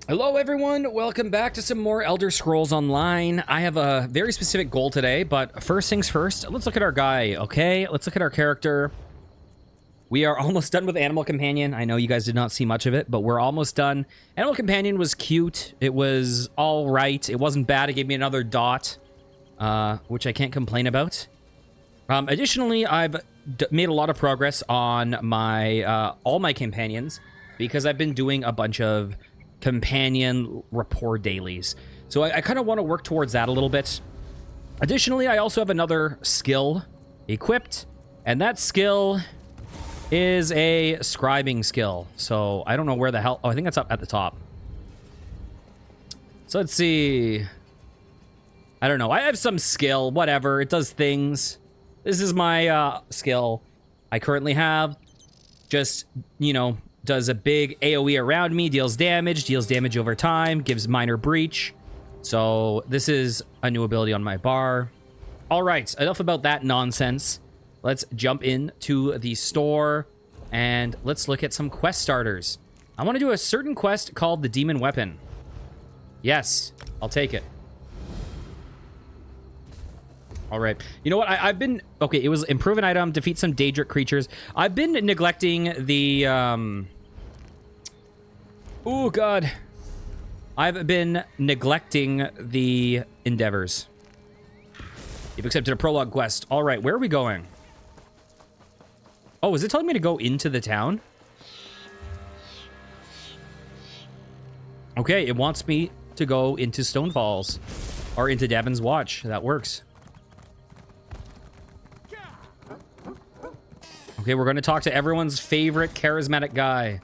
Hello everyone, welcome back to some more Elder Scrolls Online. I have a very specific goal today, but first things first, let's look at our guy, okay? Let's look at our character. We are almost done with Animal Companion. I know you guys did not see much of it, but we're almost done. Animal Companion was cute. It was all right. It wasn't bad. It gave me another dot, which I can't complain about. Additionally, I've made a lot of progress on my all my companions because I've been doing a bunch of companion rapport dailies. So I kind of want to work towards that a little bit. Additionally, I also have another skill equipped, and that skill is a scribing skill. So I don't know where the hell... Oh, I think that's up at the top. So let's see. I don't know. I have some skill, whatever. It does things. This is my skill I currently have. Just, you know, does a big AoE around me, deals damage over time, gives minor breach. So this is a new ability on my bar. All right, enough about that nonsense. Let's jump into the store and let's look at some quest starters. I want to do a certain quest called the Demon Weapon. Yes, I'll take it. All right. You know what? I've been... Okay, it was improve an item, defeat some Daedric creatures. I've been neglecting the... Oh, God. I've been neglecting the endeavors. You've accepted a prologue quest. All right, where are we going? Oh, is it telling me to go into the town? Okay, it wants me to go into Stone Falls. Or into Davon's Watch. That works. Okay, we're going to talk to everyone's favorite charismatic guy.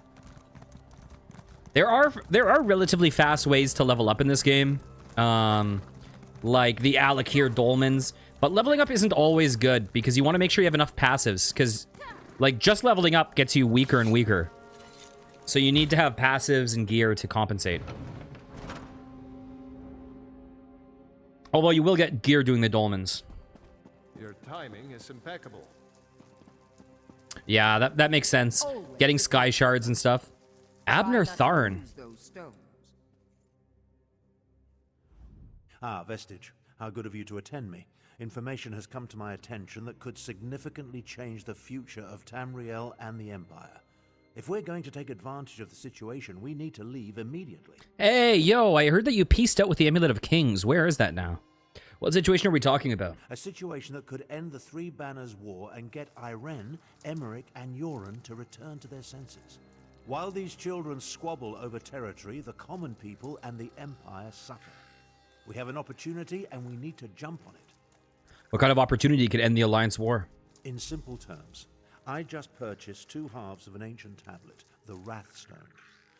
There are relatively fast ways to level up in this game. Like the Alakir Dolmens. But leveling up isn't always good because you want to make sure you have enough passives. Because, like, just leveling up gets you weaker and weaker. So you need to have passives and gear to compensate. Although you will get gear doing the Dolmens. Your timing is impeccable. Yeah, that makes sense. Getting sky shards and stuff. Abner Tharn. Ah, Vestige. How good of you to attend me. Information has come to my attention that could significantly change the future of Tamriel and the Empire. If we're going to take advantage of the situation, we need to leave immediately. Hey, yo, I heard that you pieced out with the Amulet of Kings. Where is that now? What situation are we talking about? A situation that could end the Three Banners War and get Irene, Emmerich, and Yoren to return to their senses. While these children squabble over territory, the common people and the Empire suffer. We have an opportunity and we need to jump on it. What kind of opportunity could end the Alliance War? In simple terms, I just purchased 2 halves of an ancient tablet, the Wrathstone.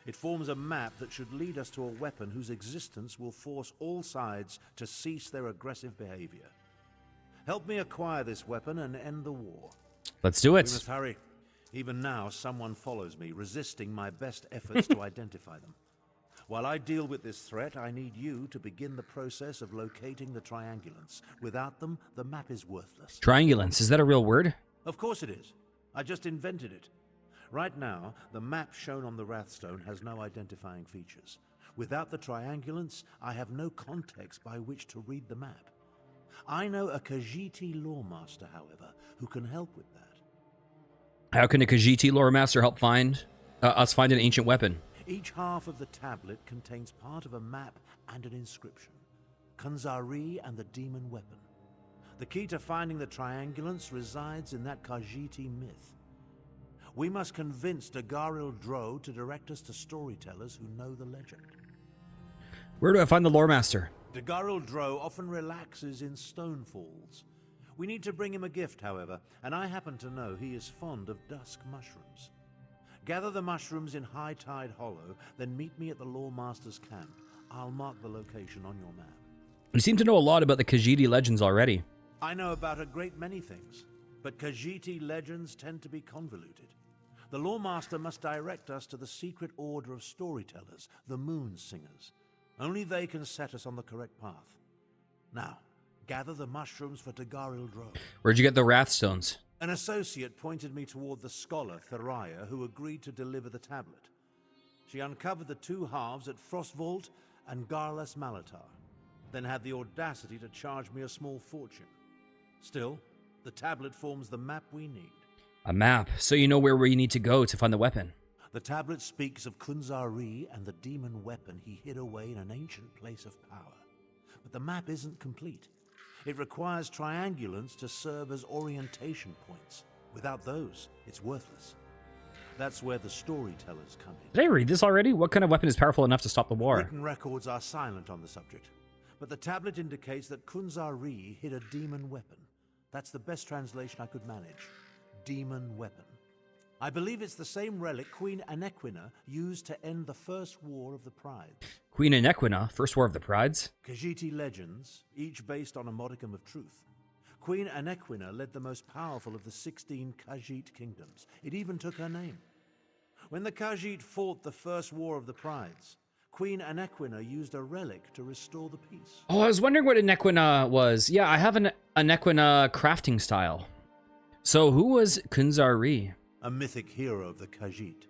It forms a map that should lead us to a weapon whose existence will force all sides to cease their aggressive behavior. Help me acquire this weapon and end the war. Let's do it. We must hurry. Even now, someone follows me, resisting my best efforts to identify them. While I deal with this threat, I need you to begin the process of locating the Triangulants. Without them, the map is worthless. Triangulants, is that a real word? Of course it is. I just invented it. Right now, the map shown on the Wrathstone has no identifying features. Without the Triangulants, I have no context by which to read the map. I know a Khajiiti loremaster, however, who can help with that. How can a Khajiiti lore master help us find an ancient weapon? Each half of the tablet contains part of a map and an inscription. Khanzari and the demon weapon. The key to finding the Triangulants resides in that Khajiiti myth. We must convince Dagharil Dro to direct us to storytellers who know the legend. Where do I find the lore master? Dagharil Dro often relaxes in stone falls. We need to bring him a gift, however, and I happen to know he is fond of dusk mushrooms. Gather the mushrooms in High Tide Hollow, then meet me at the Lore Master's camp. I'll mark the location on your map. You seem to know a lot about the Khajiiti legends already. I know about a great many things, but Khajiiti legends tend to be convoluted. The Lore Master must direct us to the secret order of storytellers, the Moon Singers. Only they can set us on the correct path. Now, gather the mushrooms for Dagharil Dro. Where'd you get the Wrathstones? An associate pointed me toward the scholar, Theriah, who agreed to deliver the tablet. She uncovered the two halves at Frostvault and Garlas Malatar, then had the audacity to charge me a small fortune. Still, the tablet forms the map we need. A map, so you know where we need to go to find the weapon. The tablet speaks of Kunzari and the demon weapon he hid away in an ancient place of power. But the map isn't complete. It requires triangulants to serve as orientation points. Without those, it's worthless. That's where the storytellers come in. Did I read this already? What kind of weapon is powerful enough to stop the war? Written records are silent on the subject, but the tablet indicates that Kunzari hid a demon weapon. That's the best translation I could manage. Demon weapon. I believe it's the same relic Queen Anequina used to end the First War of the Pride. Queen Anequina, First War of the Prides? Khajiiti legends, each based on a modicum of truth. Queen Anequina led the most powerful of the 16 Khajiit kingdoms. It even took her name. When the Khajiit fought the First War of the Prides, Queen Anequina used a relic to restore the peace. Oh, I was wondering what Anequina was. Yeah, I have an Anequina crafting style. So who was Kunzari? A mythic hero of the Khajiit.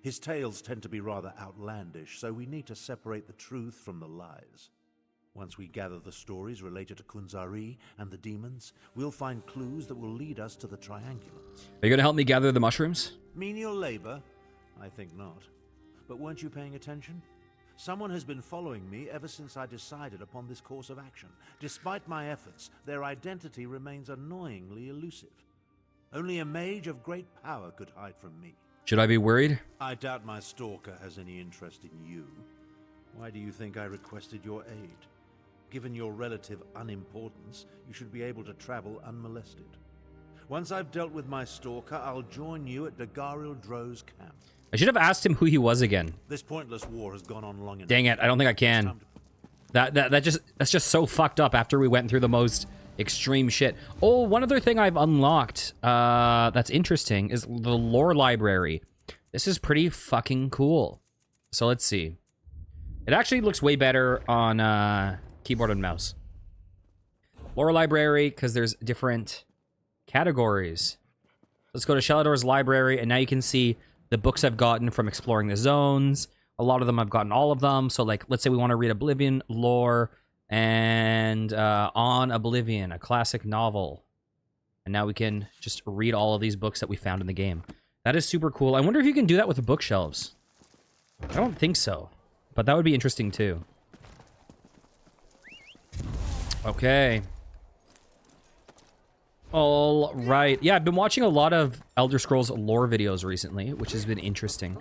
His tales tend to be rather outlandish, so we need to separate the truth from the lies. Once we gather the stories related to Kunzari and the demons, we'll find clues that will lead us to the triangulants. Are you going to help me gather the mushrooms? Menial labor? I think not. But weren't you paying attention? Someone has been following me ever since I decided upon this course of action. Despite my efforts, their identity remains annoyingly elusive. Only a mage of great power could hide from me. Should I be worried? I doubt my stalker has any interest in you. Why do you think I requested your aid? Given your relative unimportance, you should be able to travel unmolested. Once I've dealt with my stalker, I'll join you at Dagariel Dro's camp. I should have asked him who he was again. This pointless war has gone on long enough. Dang it, I don't think I can. That's just so fucked up after we went through the most extreme shit. Oh, one other thing I've unlocked that's interesting is the lore library. This is pretty fucking cool. So let's see. It actually looks way better on keyboard and mouse. Lore library, because there's different categories. Let's go to Shelador's library, and now you can see the books I've gotten from exploring the zones. A lot of them I've gotten all of them. So like, let's say we want to read Oblivion lore and On Oblivion, a classic novel. And now we can just read all of these books that we found in the game. That is super cool. I wonder if you can do that with the bookshelves. I don't think so, but that would be interesting too. Okay. All right. Yeah, I've been watching a lot of Elder Scrolls lore videos recently, which has been interesting.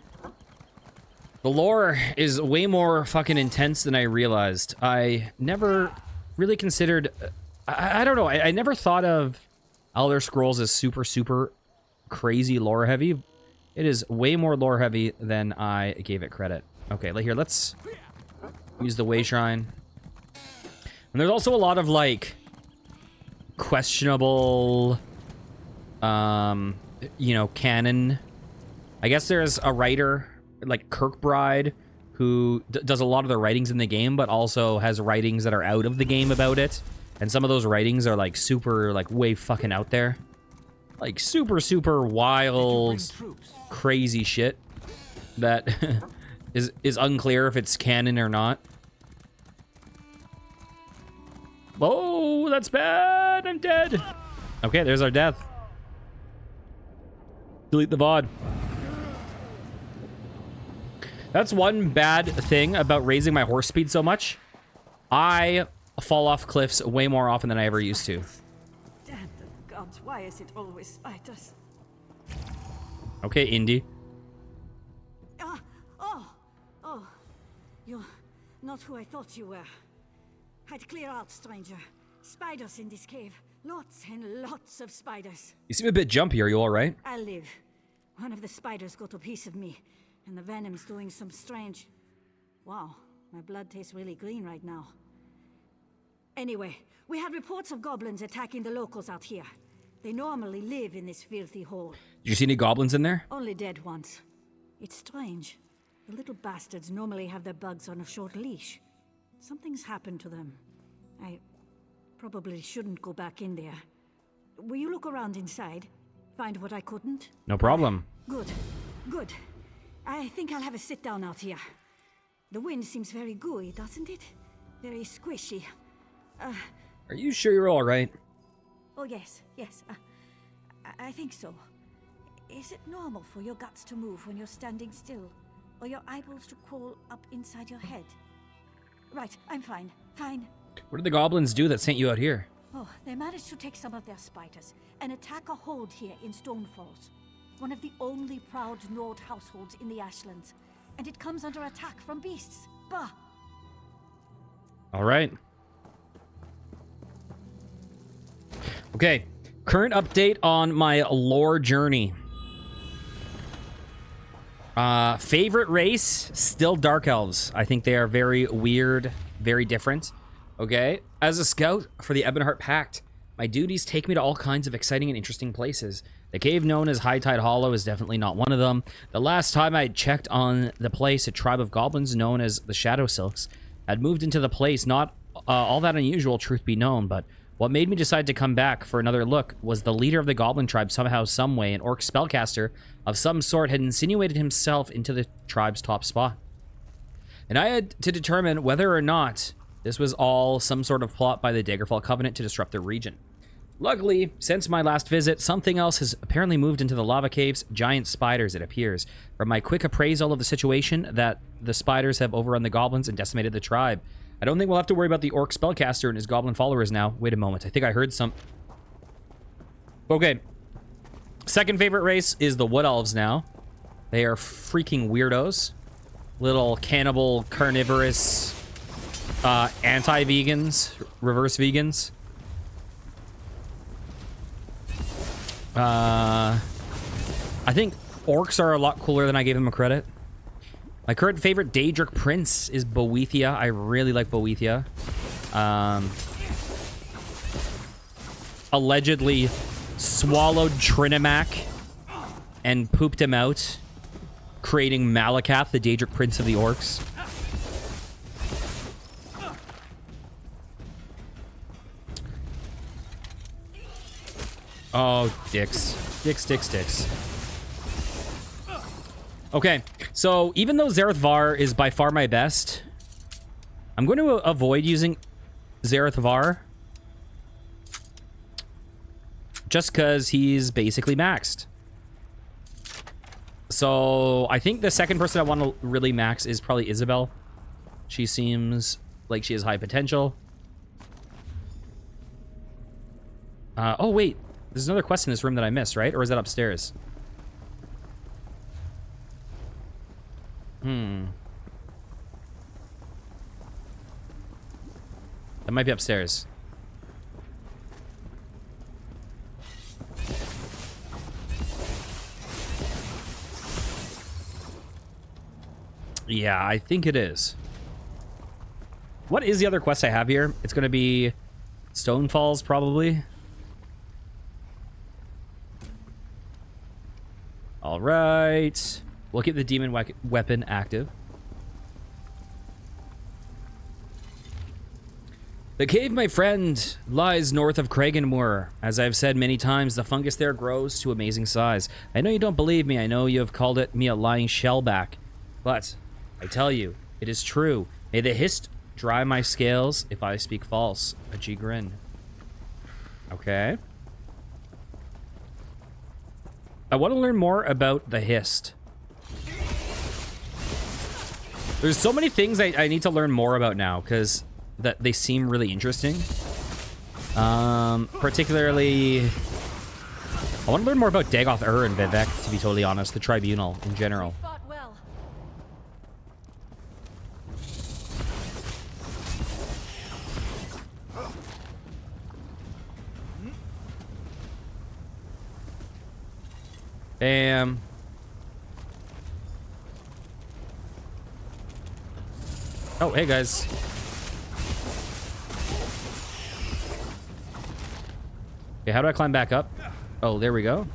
The lore is way more fucking intense than I realized. I never really considered... I don't know. I never thought of Elder Scrolls as super, super crazy lore heavy. It is way more lore heavy than I gave it credit. Okay, here, let's use the Way Shrine. And there's also a lot of, like, questionable, you know, canon. I guess there's a writer, like Kirkbride, who does a lot of the writings in the game, but also has writings that are out of the game about it. And some of those writings are, like, super, like, way fucking out there. Like, super, super wild, crazy shit that is unclear if it's canon or not. Oh, that's bad. I'm dead. Okay, there's our death. Delete the VOD. That's one bad thing about raising my horse speed so much. I fall off cliffs way more often than I ever used to. Damn the gods, why is it always spiders? Okay, Indy. Oh, you're not who I thought you were. I'd clear out, stranger. Spiders in this cave. Lots and lots of spiders. You seem a bit jumpy. Are you all right? I'll live. One of the spiders got a piece of me, and the venom's doing some strange... Wow, my blood tastes really green right now. Anyway, we had reports of goblins attacking the locals out here. They normally live in this filthy hole. Did you see any goblins in there? Only dead ones. It's strange. The little bastards normally have their bugs on a short leash. Something's happened to them. I probably shouldn't go back in there. Will you look around inside? Find what I couldn't? No problem. Good. Good. I think I'll have a sit down out here. The wind seems very gooey, doesn't it? Very squishy. Are you sure you're all right? Oh, yes. I think so. Is it normal for your guts to move when you're standing still? Or your eyeballs to crawl up inside your head? Right, I'm fine. Fine. What did the goblins do that sent you out here? Oh, they managed to take some of their spiders and attack a hold here in Stonefalls. One of the only proud Nord households in the Ashlands. And it comes under attack from beasts. Bah! All right. Okay, current update on my lore journey. Favorite race, still Dark Elves. I think they are very weird, very different. Okay, as a scout for the Ebonheart Pact, my duties take me to all kinds of exciting and interesting places. The cave known as High Tide Hollow is definitely not one of them. The last time I checked on the place, a tribe of goblins known as the Shadow Silks had moved into the place. Not all that unusual, truth be known, but what made me decide to come back for another look was the leader of the goblin tribe somehow, someway, an orc spellcaster of some sort, had insinuated himself into the tribe's top spot. And I had to determine whether or not this was all some sort of plot by the Daggerfall Covenant to disrupt the region. Luckily, since my last visit, something else has apparently moved into the lava caves. Giant spiders, it appears. From my quick appraisal of the situation, that the spiders have overrun the goblins and decimated the tribe. I don't think we'll have to worry about the orc spellcaster and his goblin followers now. Wait a moment, I think I heard some... Okay. Second favorite race is the Wood Elves now. They are freaking weirdos. Little cannibal, carnivorous, anti-vegans, reverse vegans. I think orcs are a lot cooler than I gave them credit. My current favorite Daedric prince is Boethia. I really like Boethia. Allegedly swallowed Trinimac and pooped him out, creating Malakath, the Daedric prince of the orcs. Oh, dicks. Dicks. Okay, so even though Zareth Var is by far my best, I'm going to avoid using Zareth Var just because he's basically maxed. So I think the second person I want to really max is probably Isabel. She seems like she has high potential. Oh, wait. There's another quest in this room that I missed, right? Or is that upstairs? That might be upstairs. Yeah, I think it is. What is the other quest I have here? It's going to be Stonefalls, probably. All right. We'll keep the demon weapon active. The cave, my friend, lies north of Kragenmoor. As I've said many times, the fungus there grows to amazing size. I know you don't believe me. I know you have called me a lying shellback. But I tell you, it is true. May the hist dry my scales if I speak false. A G grin. Okay. I want to learn more about the hist. There's so many things I need to learn more about now, because that they seem really interesting. Particularly, I want to learn more about Dagoth Ur and Vivek, to be totally honest, the Tribunal in general. Bam. Oh, hey guys. Okay, how do I climb back up? Oh, there we go.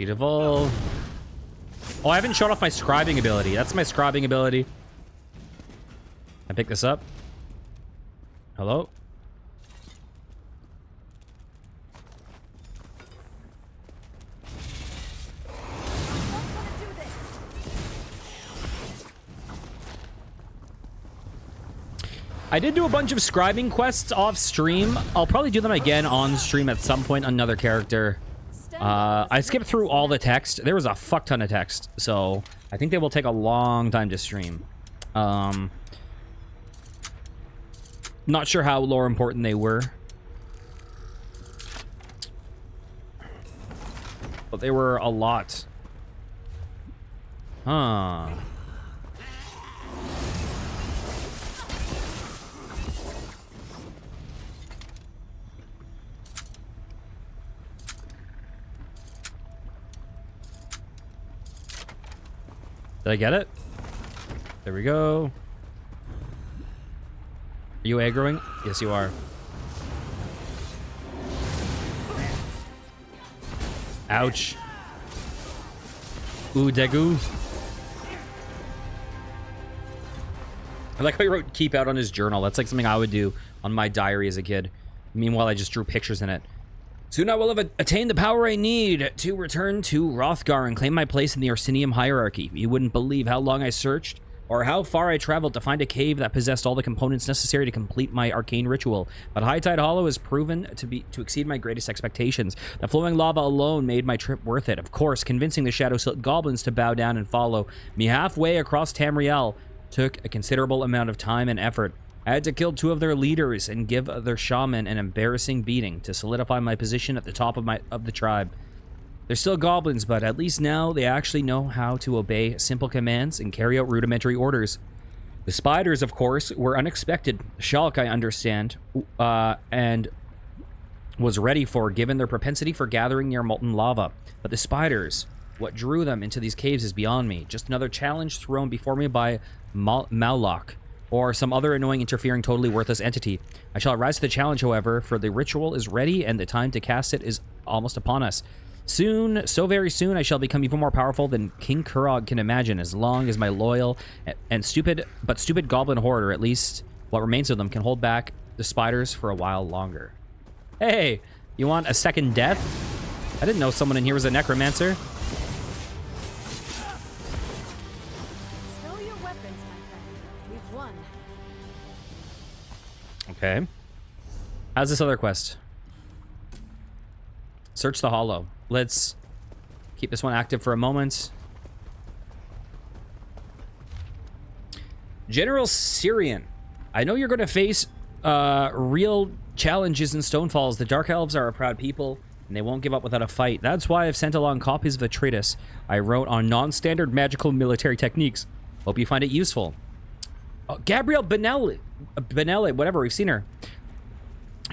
Beautiful. Oh, I haven't shown off my scribing ability. That's my scribing ability. I pick this up. Hello? I did do a bunch of scribing quests off stream. I'll probably do them again on stream at some point on another character. I skipped through all the text. There was a fuck ton of text, so I think they will take a long time to stream. Not sure how lore important they were, but they were a lot. Huh. Did I get it? There we go. Are you aggroing? Yes, you are. Ouch. Ooh, degu. I like how he wrote keep out on his journal. That's like something I would do on my diary as a kid. Meanwhile, I just drew pictures in it. Soon I will have attained the power I need to return to Hrothgar and claim my place in the Orsinium hierarchy. You wouldn't believe how long I searched or how far I traveled to find a cave that possessed all the components necessary to complete my arcane ritual. But High Tide Hollow has proven to exceed my greatest expectations. The flowing lava alone made my trip worth it. Of course, convincing the Shadow Silt goblins to bow down and follow me halfway across Tamriel took a considerable amount of time and effort. I had to kill 2 of their leaders and give their shaman an embarrassing beating to solidify my position at the top of the tribe. They're still goblins, but at least now they actually know how to obey simple commands and carry out rudimentary orders. The spiders, of course, were unexpected. Shulk, I understand, and was ready for, given their propensity for gathering near molten lava. But the spiders, what drew them into these caves is beyond me. Just another challenge thrown before me by Maulock, or some other annoying, interfering, totally worthless entity. I shall rise to the challenge, however, for the ritual is ready and the time to cast it is almost upon us. Soon, so very soon, I shall become even more powerful than King Kurog can imagine, as long as my loyal and stupid goblin horde, or at least what remains of them, can hold back the spiders for a while longer. Hey, you want a second death? I didn't know someone in here was a necromancer. Okay. How's this other quest? Search the hollow. Let's keep this one active for a moment. General Syrian, I know you're going to face real challenges in Stonefalls. The Dark Elves are a proud people, and they won't give up without a fight. That's why I've sent along copies of the treatise I wrote on non-standard magical military techniques. Hope you find it useful. Gabrielle Benelli, whatever, we've seen her.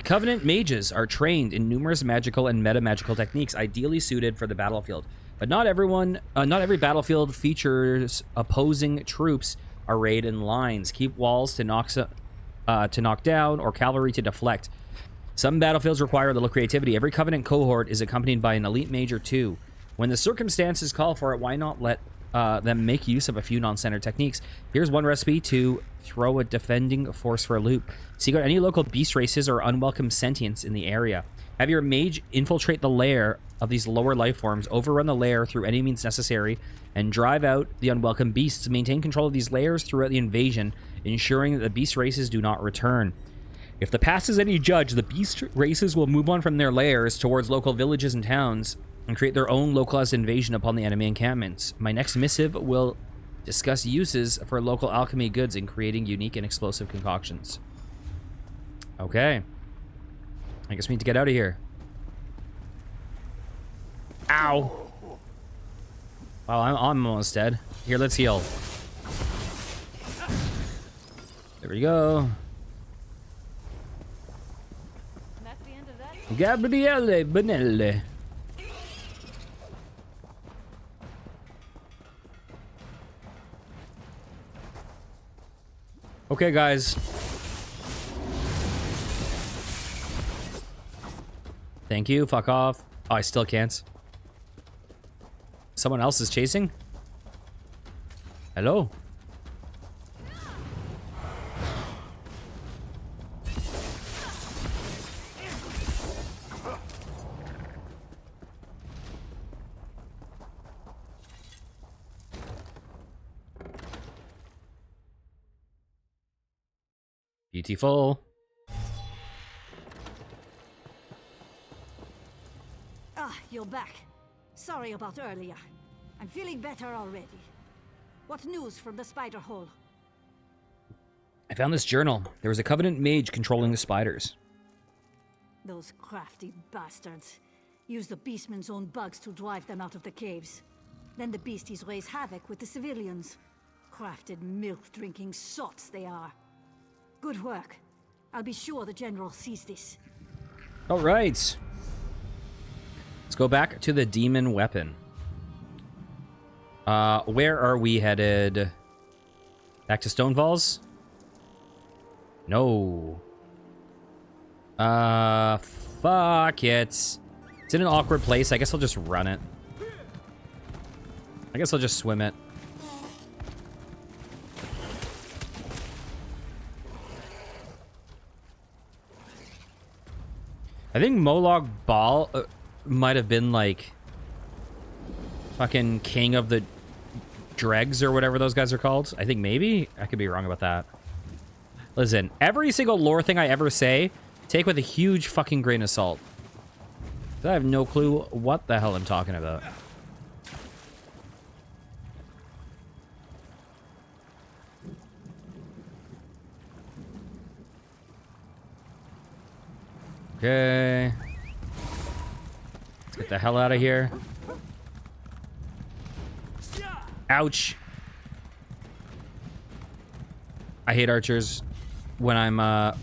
Covenant mages are trained in numerous magical and meta-magical techniques ideally suited for the battlefield. But not every battlefield features opposing troops arrayed in lines. Keep walls to knock down or cavalry to deflect. Some battlefields require a little creativity. Every Covenant cohort is accompanied by an elite mage or 2. When the circumstances call for it, why not let them make use of a few non-standard techniques? Here's one recipe to throw a defending force for a loop. Seek out any local beast races or unwelcome sentients in the area. Have your mage infiltrate the lair of these lower life forms, overrun the lair through any means necessary, and drive out the unwelcome beasts. Maintain control of these lairs throughout the invasion, ensuring that the beast races do not return. If the past is any judge, the beast races will move on from their lairs towards local villages and towns and create their own localized invasion upon the enemy encampments. My next missive will discuss uses for local alchemy goods in creating unique and explosive concoctions. Okay. I guess we need to get out of here. Ow. Wow, I'm almost dead. Here, let's heal. There we go. That's the end of that. Gabriele Benelli. Okay, guys. Thank you. Fuck off. Oh, I still can't. Someone else is chasing? Hello? Beautiful. Ah, you're back. Sorry about earlier. I'm feeling better already. What news from the spider hole? I found this journal. There was a Covenant mage controlling the spiders. Those crafty bastards. Use the beastman's own bugs to drive them out of the caves. Then the beasties raise havoc with the civilians. Crafted milk-drinking sots they are. Good work. I'll be sure the General sees this. All right. Let's go back to the demon weapon. Where are we headed? Back to Stonefalls? No. Fuck it. It's in an awkward place. I guess I'll just run it. I guess I'll just swim it. I think Molag Bal might have been like fucking king of the dregs or whatever those guys are called. I think maybe. I could be wrong about that. Listen, every single lore thing I ever say, take with a huge fucking grain of salt. I have no clue what the hell I'm talking about. Okay. Let's get the hell out of here. Ouch. I hate archers when I'm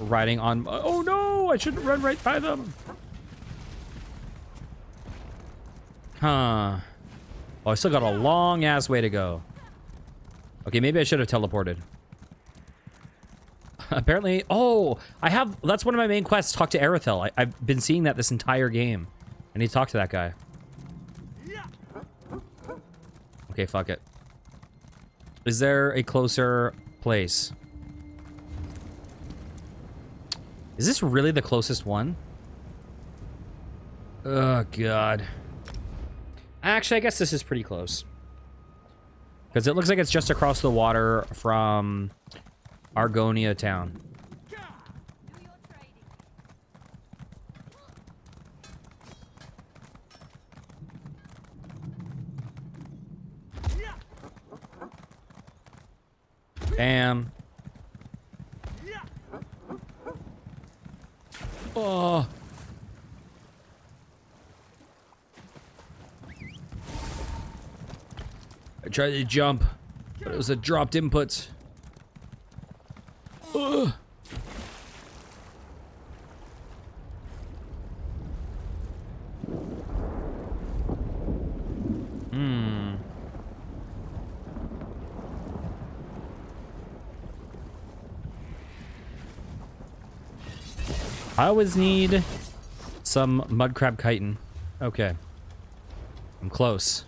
riding on... Oh no! I shouldn't run right by them. Huh. Oh, I still got a long ass way to go. Okay, maybe I should have teleported. Apparently, oh, I have, that's one of my main quests, talk to Arethel. I've been seeing that this entire game. I need to talk to that guy. Okay, fuck it. Is there a closer place? Is this really the closest one? Oh, God. Actually, I guess this is pretty close. Because it looks like it's just across the water from Argonia town. Bam. Oh. I tried to jump, but it was a dropped input. Ugh. I always need some mudcrab chitin. Okay. I'm close.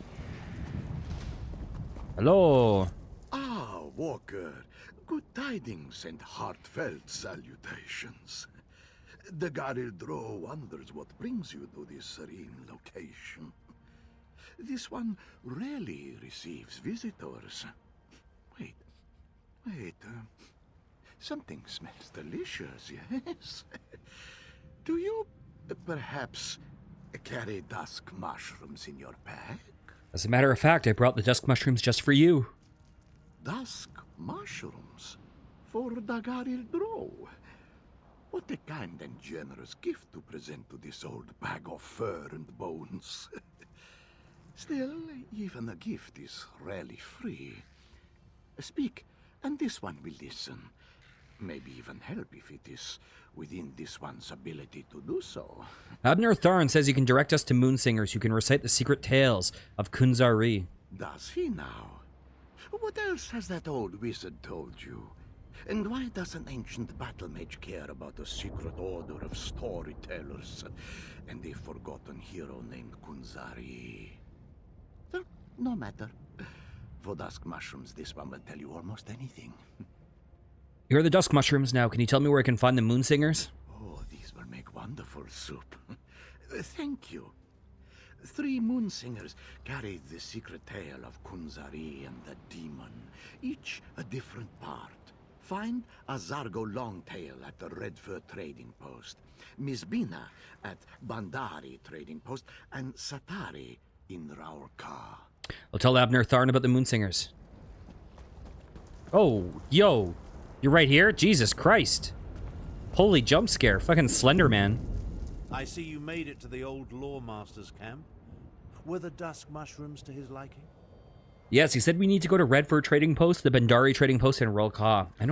Hello. Ah, Walker. Good tidings and heartfelt salutations. The Garildro wonders what brings you to this serene location. This one rarely receives visitors. Wait. Something smells delicious, yes? Do you perhaps carry dusk mushrooms in your pack? As a matter of fact, I brought the dusk mushrooms just for you. Dusk mushrooms? For Dagaril Drow? What a kind and generous gift to present to this old bag of fur and bones. Still, even a gift is rarely free. Speak, and this one will listen. Maybe even help if it is within this one's ability to do so. Abner Tharn says you can direct us to moonsingers who can recite the secret tales of Kunzari. Does he now? What else has that old wizard told you? And why does an ancient battle mage care about a secret order of storytellers and a forgotten hero named Kunzari? No matter. For dusk mushrooms, this one will tell you almost anything. Here are the dusk mushrooms. Now, can you tell me where I can find the moon singers? Oh, these will make wonderful soup. Thank you. 3 moon singers carried the secret tale of Kunzari and the demon, each a different part. Find a Zargo Longtail at the Redfur Trading Post, Misbina at Bandari Trading Post, and Satari in Raurka. I'll tell Abner Tharn about the moon singers. Oh, yo. You're right here? Jesus Christ. Holy jump scare. Fucking Slender Man. I see you made it to the old Lawmaster's camp. Were the dusk mushrooms to his liking? Yes, he said we need to go to Redford Trading Post, the Bendari Trading Post in Rolka. I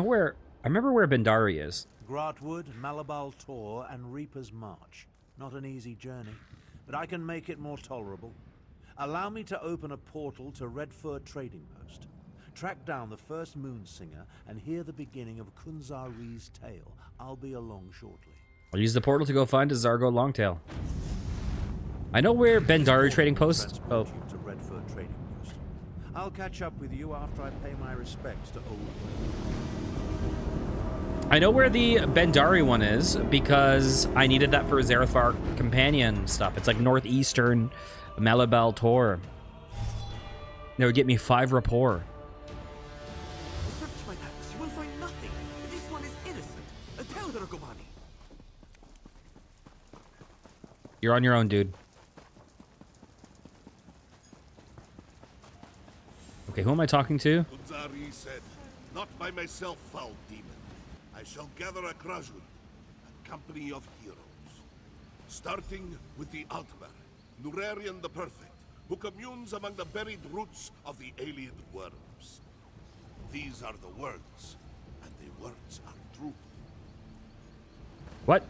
remember where Bendari is. Grotwood, Malabal Tor, and Reaper's March. Not an easy journey, but I can make it more tolerable. Allow me to open a portal to Redford Trading Post. Track down the first moon singer and hear the beginning of Kunzari's tale. I'll be along shortly. I'll use the portal to go find a Zargo Longtail. I know where Bendari Trading Post... Oh. To Redford Trading Post. I'll catch up with you after I pay my respects to old... I know where the Bendari one is because I needed that for Zarethar companion stuff. It's like northeastern Malabal Tor. That would get me 5 rapport. Search my atlas, you will find nothing. This one is innocent. Tell Dragomani. You're on your own, dude. Okay, who am I talking to? Kunzari said, "Not by myself, foul demon. I shall gather a Krajun, a company of heroes. Starting with the Altmer, Nurarian the Perfect, who communes among the buried roots of the alien worms. These are the words, and the words are true. What?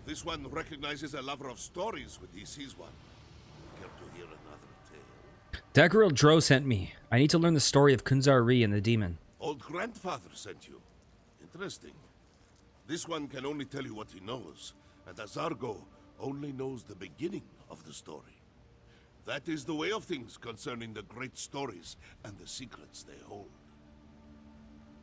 This one recognizes a lover of stories when he sees one. Care to hear another tale? Daggeril Dro sent me. I need to learn the story of Kunzari and the demon. Old grandfather sent you. Interesting. This one can only tell you what he knows, and Azargo only knows the beginning of the story. That is the way of things concerning the great stories and the secrets they hold.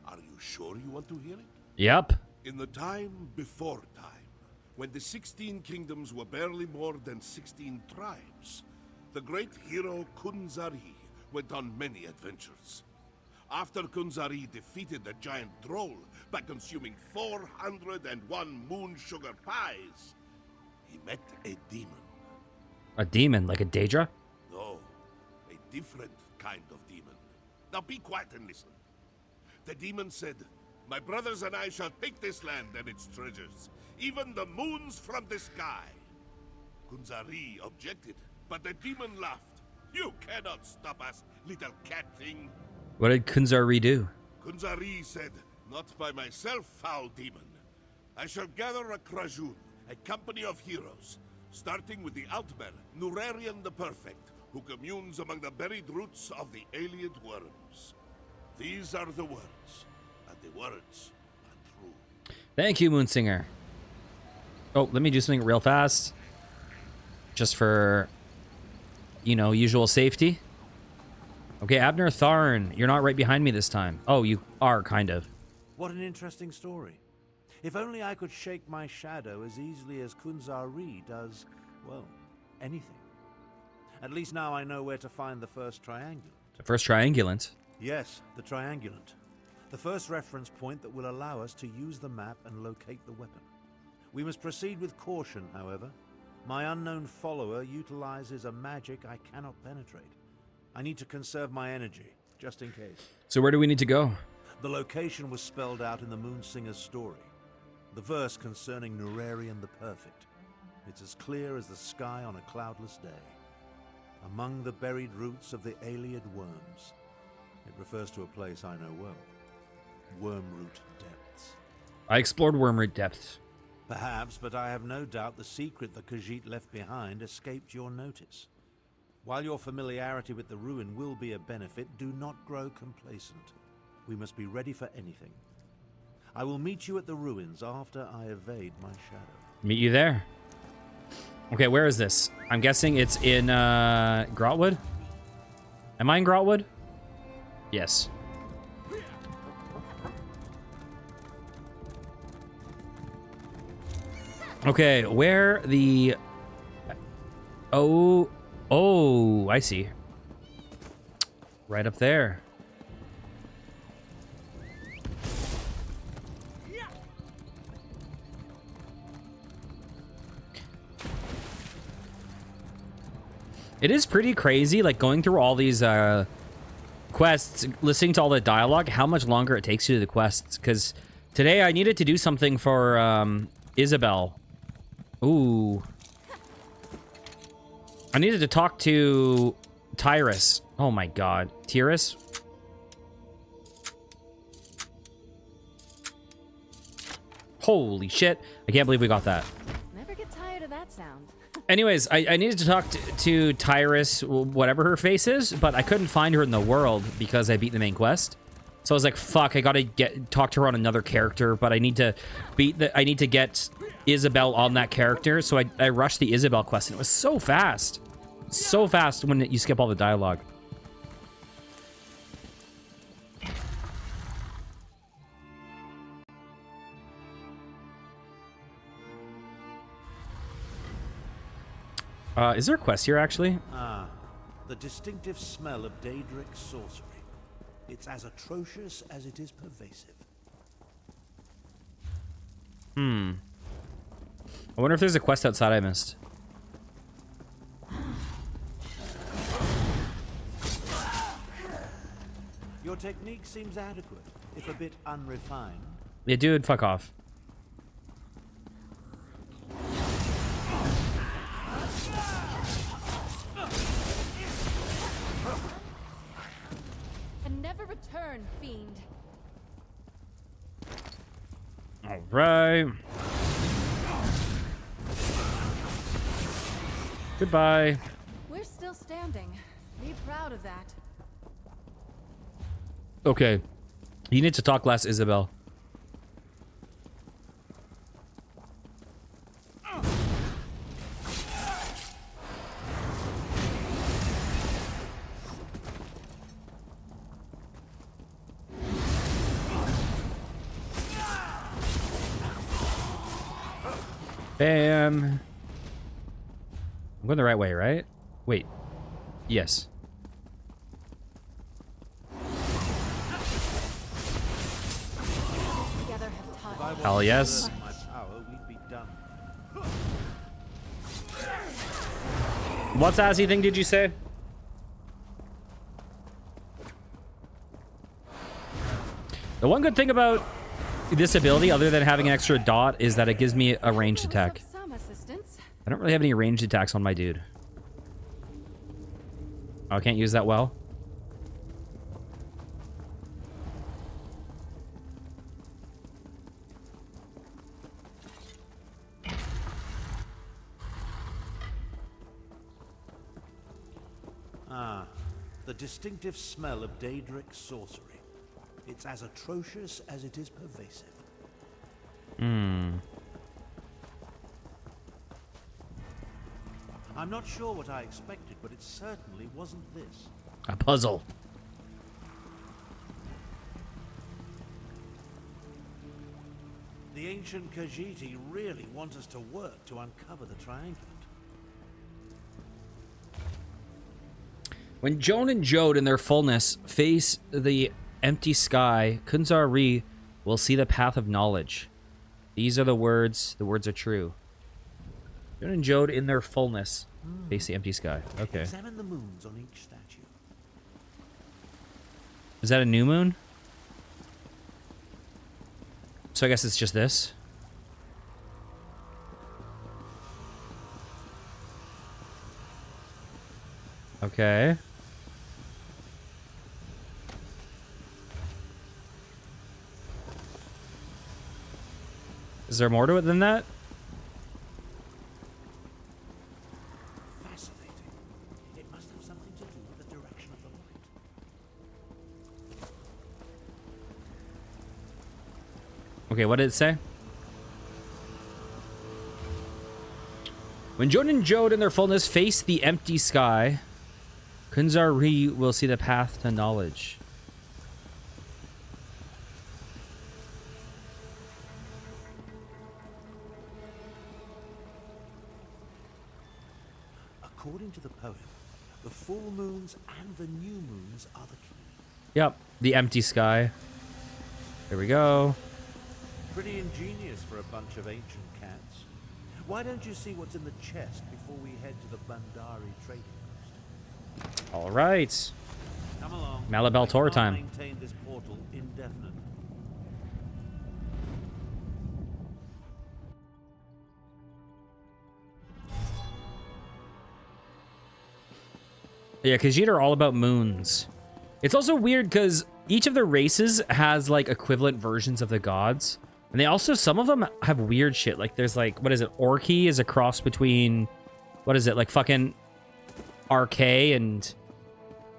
Are you sure you want to hear it? Yep. In the time before time, when the 16 kingdoms were barely more than 16 tribes, the great hero Kunzari went on many adventures. After Kunzari defeated the giant troll by consuming 401 moon sugar pies, he met a demon. A demon, like a Daedra? No, a different kind of demon. Now be quiet and listen. The demon said, "My brothers and I shall take this land and its treasures, even the moons from the sky." Kunzari objected, but the demon laughed. "You cannot stop us, little cat thing." What did Kunzari do? Kunzari said, "Not by myself, foul demon. I shall gather a Krajun, a company of heroes, starting with the Altmer, Nurarian the Perfect, who communes among the buried roots of the alien worms. These are the words, and the words are true." Thank you, Moonsinger. Oh, let me do something real fast. Just for, you know, usual safety. Okay, Abner Tharn, you're not right behind me this time. Oh, you are, kind of. What an interesting story. If only I could shake my shadow as easily as Kunzari does, well, anything. At least now I know where to find the first triangulant. The first triangulant? Yes, the triangulant. The first reference point that will allow us to use the map and locate the weapon. We must proceed with caution, however. My unknown follower utilizes a magic I cannot penetrate. I need to conserve my energy, just in case. So where do we need to go? The location was spelled out in the Moonsinger's story. The verse concerning Nurarian the Perfect. It's as clear as the sky on a cloudless day. Among the buried roots of the Alien worms. It refers to a place I know well. Wormroot Depths. I explored Wormroot Depths. Perhaps, but I have no doubt the secret that Khajiit left behind escaped your notice. While your familiarity with the ruin will be a benefit, do not grow complacent. We must be ready for anything. I will meet you at the ruins after I evade my shadow. Meet you there. Okay, where is this? I'm guessing it's in Grotwood? Am I in Grotwood? Yes. Okay, where the... Oh, I see. Right up there. It is pretty crazy, like, going through all these quests, listening to all the dialogue, how much longer it takes you to the quests. Because today I needed to do something for Isabel. Ooh. I needed to talk to Tyrus. Oh my god. Tyrus? Holy shit. I can't believe we got that. Never get tired of that sound. Anyways, I needed to talk to Tyrus, whatever her face is, but I couldn't find her in the world because I beat the main quest. So I was like, fuck, I gotta talk to her on another character, but I need to get Isabel on that character. So I rushed the Isabel quest, and it was so fast. So fast when you skip all the dialogue. Is there a quest here, actually? Ah, the distinctive smell of Daedric sorcery. It's as atrocious as it is pervasive. I wonder if there's a quest outside I missed. Your technique seems adequate, if a bit unrefined. Yeah, dude, fuck off. And never return, fiend. All right. Goodbye. We're still standing. Be proud of that. Okay. You need to talk less, Isabel. Bam. I'm going the right way, right? Wait. Yes. Together have taught me. Hell yes. My power, we'd be done. What sassy thing did you say? The one good thing about this ability, other than having an extra dot, is that it gives me a ranged attack. Some assistance. I don't really have any ranged attacks on my dude. Oh, I can't use that well. Ah, the distinctive smell of Daedric sorcery. It's as atrocious as it is pervasive. I'm not sure what I expected, but it certainly wasn't this. A puzzle. The ancient Khajiit really want us to work to uncover the triangulant. When Joan and Jode in their fullness face the empty sky, Kunzari will see the path of knowledge. These are the words are true. Joan and Jode in their fullness face the empty sky. Okay. Examine the moons on each statue. Is that a new moon? So I guess it's just this. Okay. Is there more to it than that? Fascinating. It must have something to do with the direction of the light. Okay, what did it say? When Joan and Jode in their fullness face the empty sky, Kunzari will see the path to knowledge. According to the poem, the full moons and the new moons are the key. Yep, the empty sky. There we go. Pretty ingenious for a bunch of ancient cats. Why don't you see what's in the chest before we head to the Bandari trading post? All right. Come along. Malabel I tour can't time. maintain this portal indefinitely. Yeah, Khajiit are all about moons. It's also weird because each of the races has like equivalent versions of the gods. And they also, some of them have weird shit. Like there's like, what is it? Orki is a cross between, what is it? Like fucking RK and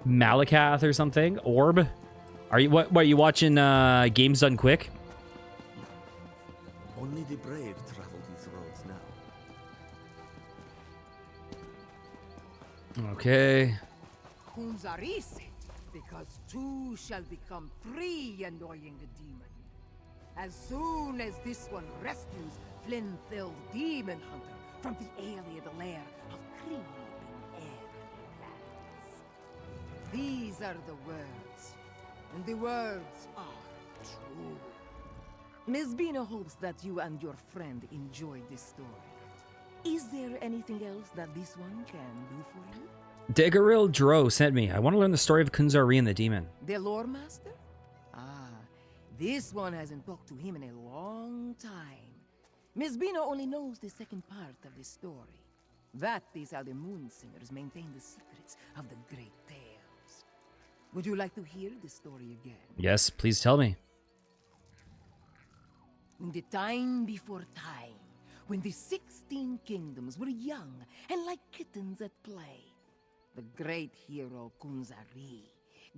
Malakath or something. Orb. Are you, what are you watching Games Done Quick? Only the brave travel these roads now. Okay. Kunzari said, because two shall become three, annoying the demon. As soon as this one rescues Flynn-filled demon hunter from the alien lair of creeping ebony lands. These are the words, and the words are true. Miss Bina hopes that you and your friend enjoyed this story. Is there anything else that this one can do for you? Degaril Dro sent me. I want to learn the story of Kunzari and the demon. The lore master? Ah, this one hasn't talked to him in a long time. Miss Bina only knows the second part of the story. That is how the Moon Singers maintain the secrets of the great tales. Would you like to hear the story again? Yes, please tell me. In the time before time, when the 16 kingdoms were young and like kittens at play, the great hero Kunzari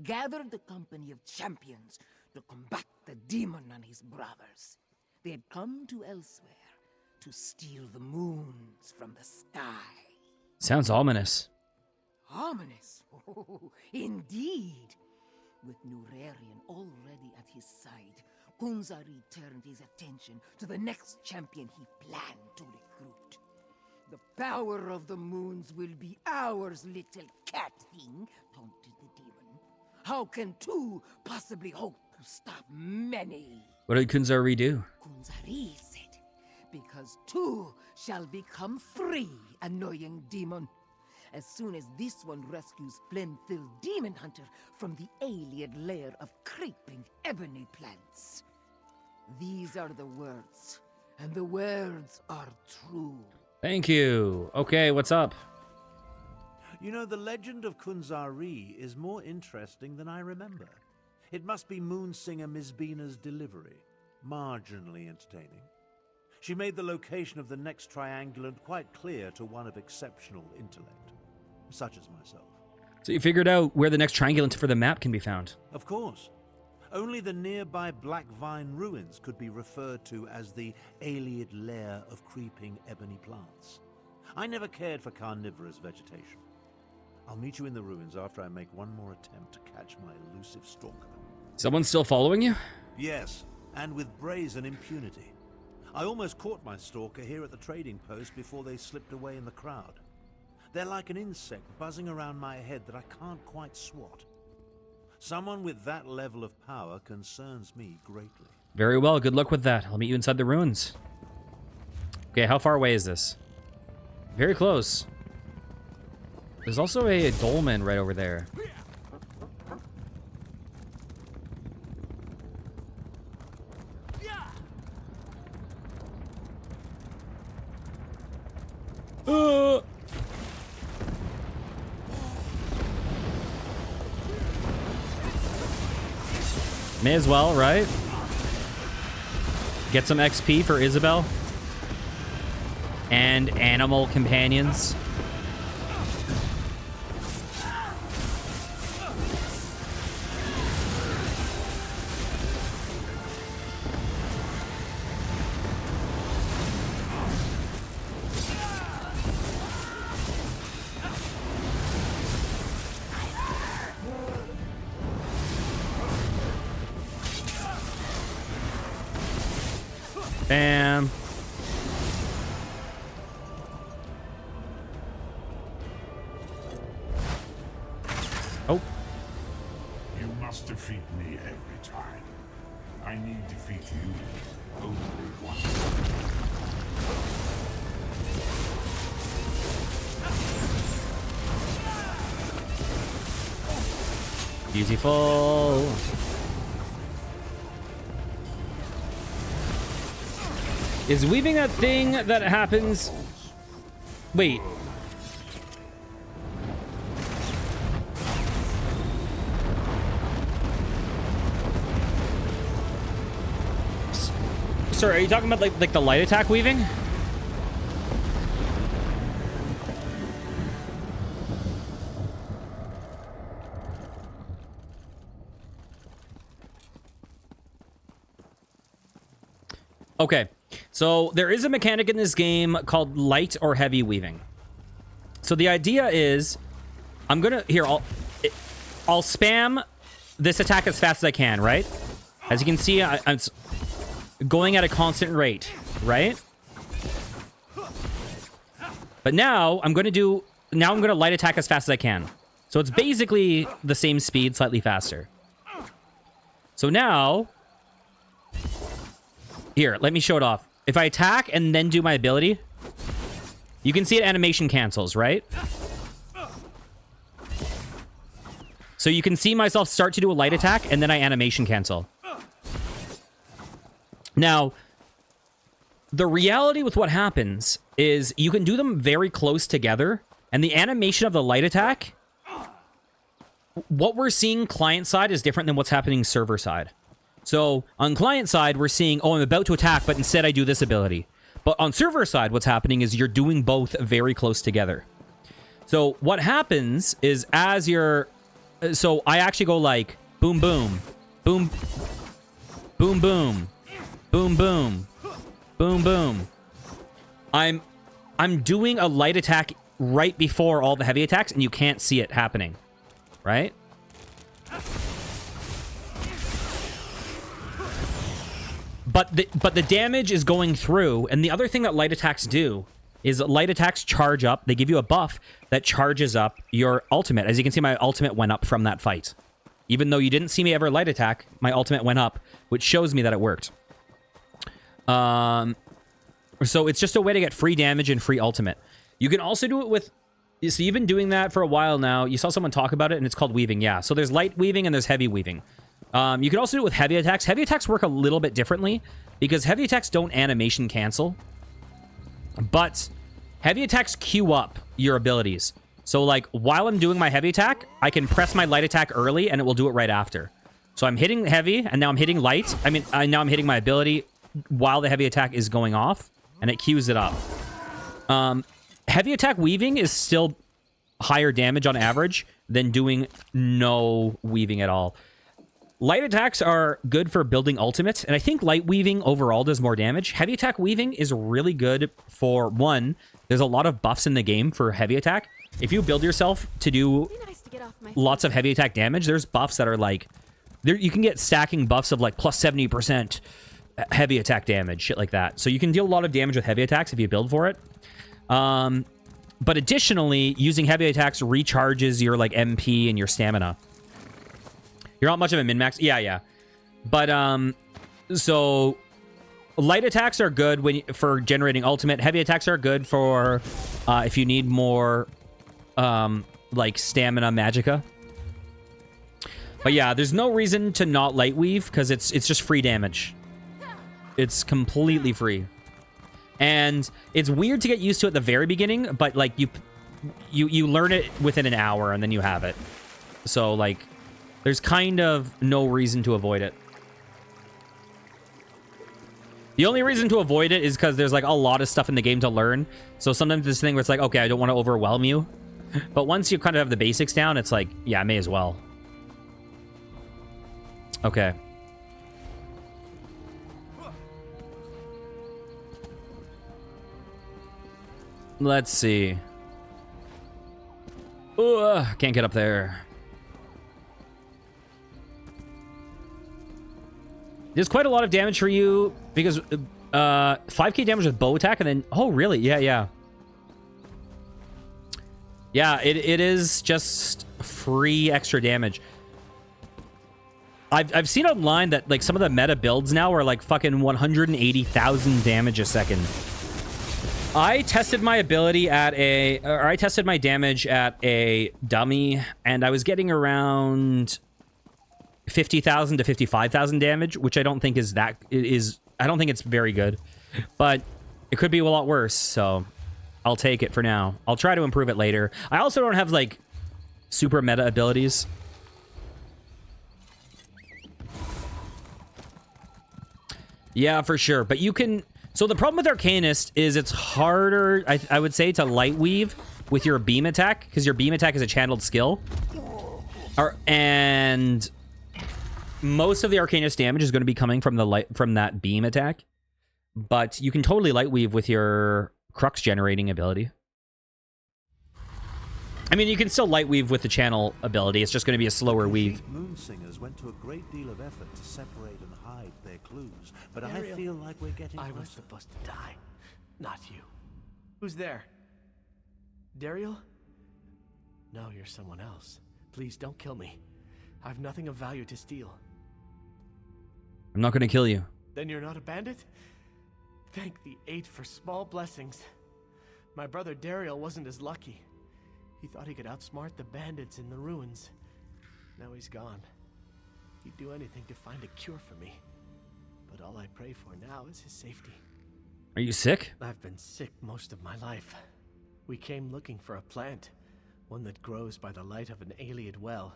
gathered the company of champions to combat the demon and his brothers. They had come to elsewhere to steal the moons from the sky. Sounds ominous. Ominous? Oh, indeed. With Nurarian already at his side, Kunzari turned his attention to the next champion he planned to recruit. The power of the moons will be ours, little cat thing, taunted the demon. How can two possibly hope to stop many? What did Kunzari do? Kunzari said, because two shall become three, annoying demon. As soon as this one rescues Flynn-filled demon hunter from the alien lair of creeping ebony plants. These are the words, and the words are true. Thank you. Okay, what's up? You know, the legend of Kunzari is more interesting than I remember. It must be Moonsinger Mizbina's delivery. Marginally entertaining. She made the location of the next triangulant quite clear to one of exceptional intellect, such as myself. So you figured out where the next triangulant for the map can be found? Of course. Only the nearby Black Vine ruins could be referred to as the Alien lair of creeping ebony plants. I never cared for carnivorous vegetation. I'll meet you in the ruins after I make one more attempt to catch my elusive stalker. Someone's still following you? Yes, and with brazen impunity. I almost caught my stalker here at the trading post before they slipped away in the crowd. They're like an insect buzzing around my head that I can't quite swat. Someone with that level of power concerns me greatly. Very well, good luck with that. I'll meet you inside the ruins. Okay, how far away is this? Very close. There's also a dolmen right over there. May as well, right? Get some XP for Isabel. And animal companions. Bam. Oh. You must defeat me every time. I need defeat you only once. Beautiful. Is weaving that thing that happens? Wait. Sorry, are you talking about like the light attack weaving? Okay, so there is a mechanic in this game called light or heavy weaving. So the idea is, I'm gonna I'll spam this attack as fast as I can, right? As you can see, I'm going at a constant rate, right? But now I'm gonna light attack as fast as I can. So it's basically the same speed, slightly faster. So now, here, let me show it off. If I attack and then do my ability, you can see it animation cancels, right? So you can see myself start to do a light attack and then I animation cancel. Now, the reality with what happens is you can do them very close together, and the animation of the light attack, what we're seeing client side is different than what's happening server side. So on client side, we're seeing, oh, I'm about to attack, but instead I do this ability. But on server side, what's happening is you're doing both very close together. So what happens is as you're... So I actually go like, boom, boom, boom, boom, boom, boom, boom, boom, boom. I'm doing a light attack right before all the heavy attacks, and you can't see it happening, right? But the damage is going through, and the other thing that light attacks do is light attacks charge up. They give you a buff that charges up your ultimate. As you can see, my ultimate went up from that fight. Even though you didn't see me ever light attack, my ultimate went up, which shows me that it worked. So it's just a way to get free damage and free ultimate. You can also do it with... So you've been doing that for a while now. You saw someone talk about it, and it's called weaving. Yeah, so there's light weaving and there's heavy weaving. You can also do it with heavy attacks. Heavy attacks work a little bit differently because heavy attacks don't animation cancel. But heavy attacks queue up your abilities. So like while I'm doing my heavy attack, I can press my light attack early and it will do it right after. So I'm hitting heavy and now I'm hitting light. I mean, now I'm hitting my ability while the heavy attack is going off and it queues it up. Heavy attack weaving is still higher damage on average than doing no weaving at all. Light attacks are good for building ultimate, and I think light weaving overall does more damage. Heavy attack weaving is really good for, one, there's a lot of buffs in the game for heavy attack. If you build yourself to do lots of heavy attack damage, there's buffs that are like, you can get stacking buffs of like plus 70% heavy attack damage, shit like that. So you can deal a lot of damage with heavy attacks if you build for it. But additionally, using heavy attacks recharges your like MP and your stamina. You're not much of a min-max. Yeah. But, so light attacks are good for generating ultimate. Heavy attacks are good for, if you need more, like stamina magicka. But yeah, there's no reason to not light weave because it's just free damage. It's completely free. And it's weird to get used to at the very beginning, but like you learn it within an hour and then you have it. So like, there's kind of no reason to avoid it. The only reason to avoid it is because there's like a lot of stuff in the game to learn. So sometimes this thing where it's like, okay, I don't want to overwhelm you. But once you kind of have the basics down, it's like, yeah, I may as well. Okay. Let's see. Ooh, can't get up there. There's quite a lot of damage for you because 5k damage with bow attack, and then... Oh, really? Yeah, yeah. Yeah, it is just free extra damage. I've seen online that, like, some of the meta builds now are, like, fucking 180,000 damage a second. I tested my ability at a... Or I tested my damage at a dummy, and I was getting around 50,000 to 55,000 damage, which I don't think is that... I don't think it's very good. But it could be a lot worse, so... I'll take it for now. I'll try to improve it later. I also don't have, like, super meta abilities. Yeah, for sure. But you can... So the problem with Arcanist is it's harder, I would say, to light weave with your beam attack, because your beam attack is a channeled skill. And most of the Arcanist damage is going to be coming from that beam attack. But you can totally light weave with your Crux generating ability. I mean, you can still light weave with the channel ability. It's just going to be a slower weave. Moonsingers went to a great deal of effort to separate and hide their clues, but I feel like we're getting closer. I was supposed to die, not you. Who's there? Dariel? No, you're someone else. Please don't kill me. I've nothing of value to steal. I'm not going to kill you. Then you're not a bandit? Thank the eight for small blessings. My brother Dariel wasn't as lucky. He thought he could outsmart the bandits in the ruins. Now he's gone. He'd do anything to find a cure for me. But all I pray for now is his safety. Are you sick? I've been sick most of my life. We came looking for a plant, one that grows by the light of an Ayleid well.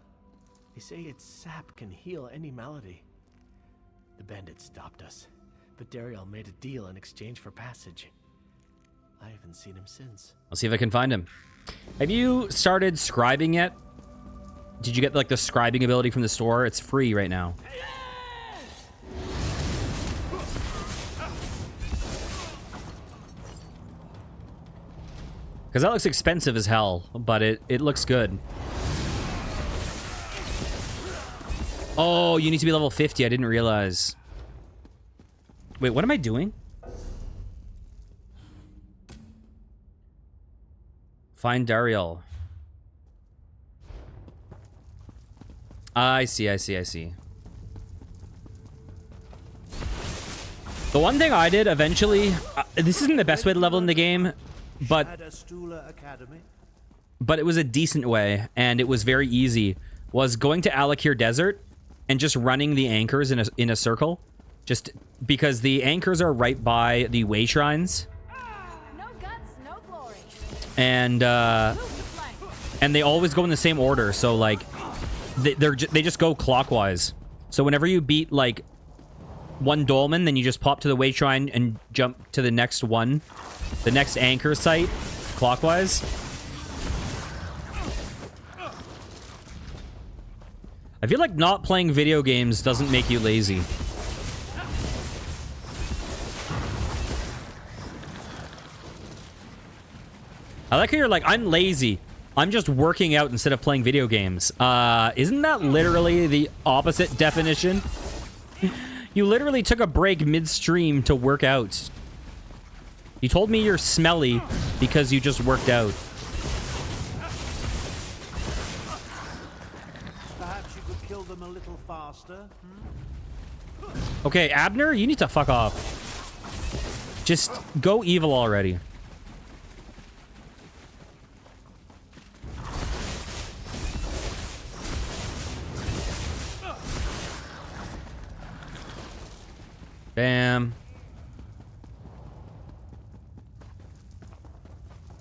They say its sap can heal any malady. The bandits stopped us, but Dariel made a deal in exchange for passage. I haven't seen him since. I'll see if I can find him. Have you started scribing yet? Did you get, like, the scribing ability from the store? It's free right now. Because that looks expensive as hell, but it looks good. Oh, you need to be level 50. I didn't realize. Wait, what am I doing? Find Dariel. I see. The one thing I did eventually... this isn't the best way to level in the game, but it was a decent way, and it was very easy, was going to Alakir Desert and just running the anchors in a circle. Just because the anchors are right by the way shrines. No guts, no glory. And they always go in the same order, so like they just go clockwise. So whenever you beat like one dolmen, then you just pop to the way shrine and jump to the next one, the next anchor site, clockwise. I feel like not playing video games doesn't make you lazy. I like how you're like, I'm lazy. I'm just working out instead of playing video games. Isn't that literally the opposite definition? You literally took a break midstream to work out. You told me you're smelly because you just worked out. Perhaps you could kill them a little faster? Okay, Abner, you need to fuck off. Just go evil already. Bam.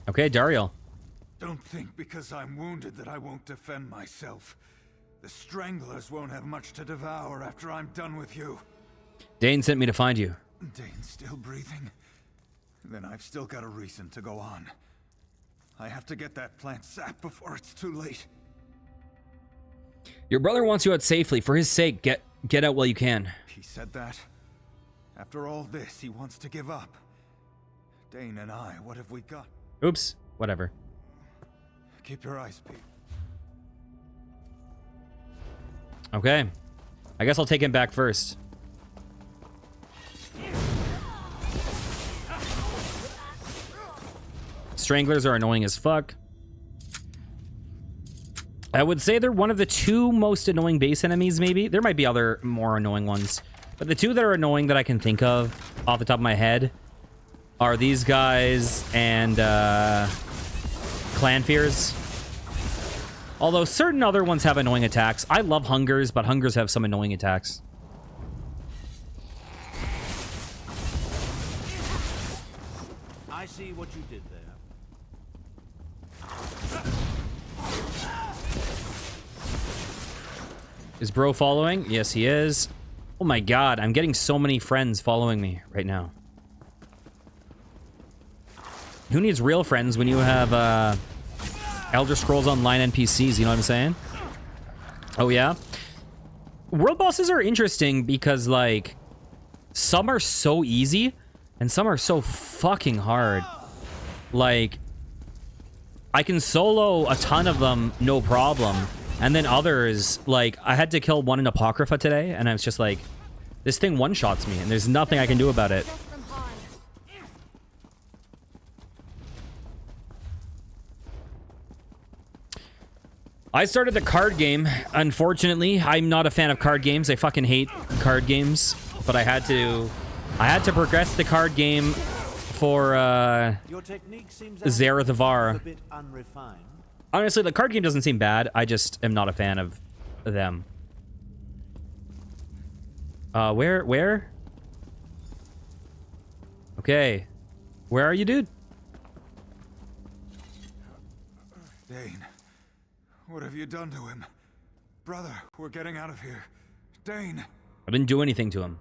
Okay, Dariel. Don't think because I'm wounded that I won't defend myself. The Stranglers won't have much to devour after I'm done with you. Dane sent me to find you. Dane's still breathing? Then I've still got a reason to go on. I have to get that plant sap before it's too late. Your brother wants you out safely. For his sake, get out while you can. He said that? After all this, he wants to give up. Dane and I, what have we got? Oops. Whatever. Keep your eyes peeled. Okay. I guess I'll take him back first. Stranglers are annoying as fuck. I would say they're one of the two most annoying base enemies, maybe. There might be other more annoying ones. But the two that are annoying that I can think of off the top of my head are these guys and Clan Fears. Although certain other ones have annoying attacks. I love Hungers, but Hungers have some annoying attacks. I see what you did there. Is bro following? Yes, he is. Oh my god, I'm getting so many friends following me right now. Who needs real friends when you have Elder Scrolls Online NPCs, you know what I'm saying? Oh yeah? World bosses are interesting because, like, some are so easy and some are so fucking hard. Like, I can solo a ton of them, no problem. And then others, like, I had to kill one in Apocrypha today, and I was just like, this thing one-shots me, and there's nothing I can do about it. I started the card game. Unfortunately, I'm not a fan of card games. I fucking hate card games. But I had to progress the card game for Zareth of Var. Honestly, the card game doesn't seem bad. I just am not a fan of them. Where? Okay. Where are you, dude? Dane, what have you done to him? Brother, we're getting out of here. Dane! I didn't do anything to him.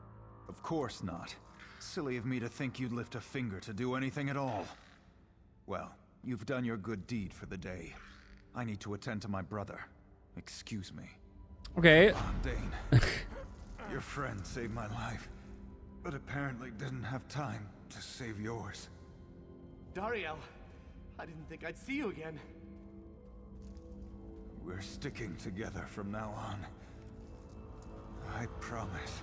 Of course not. Silly of me to think you'd lift a finger to do anything at all. Well, you've done your good deed for the day. I need to attend to my brother. Excuse me. Okay. Dane, your friend saved my life, but apparently didn't have time to save yours. Dariel, I didn't think I'd see you again. We're sticking together from now on. I promise.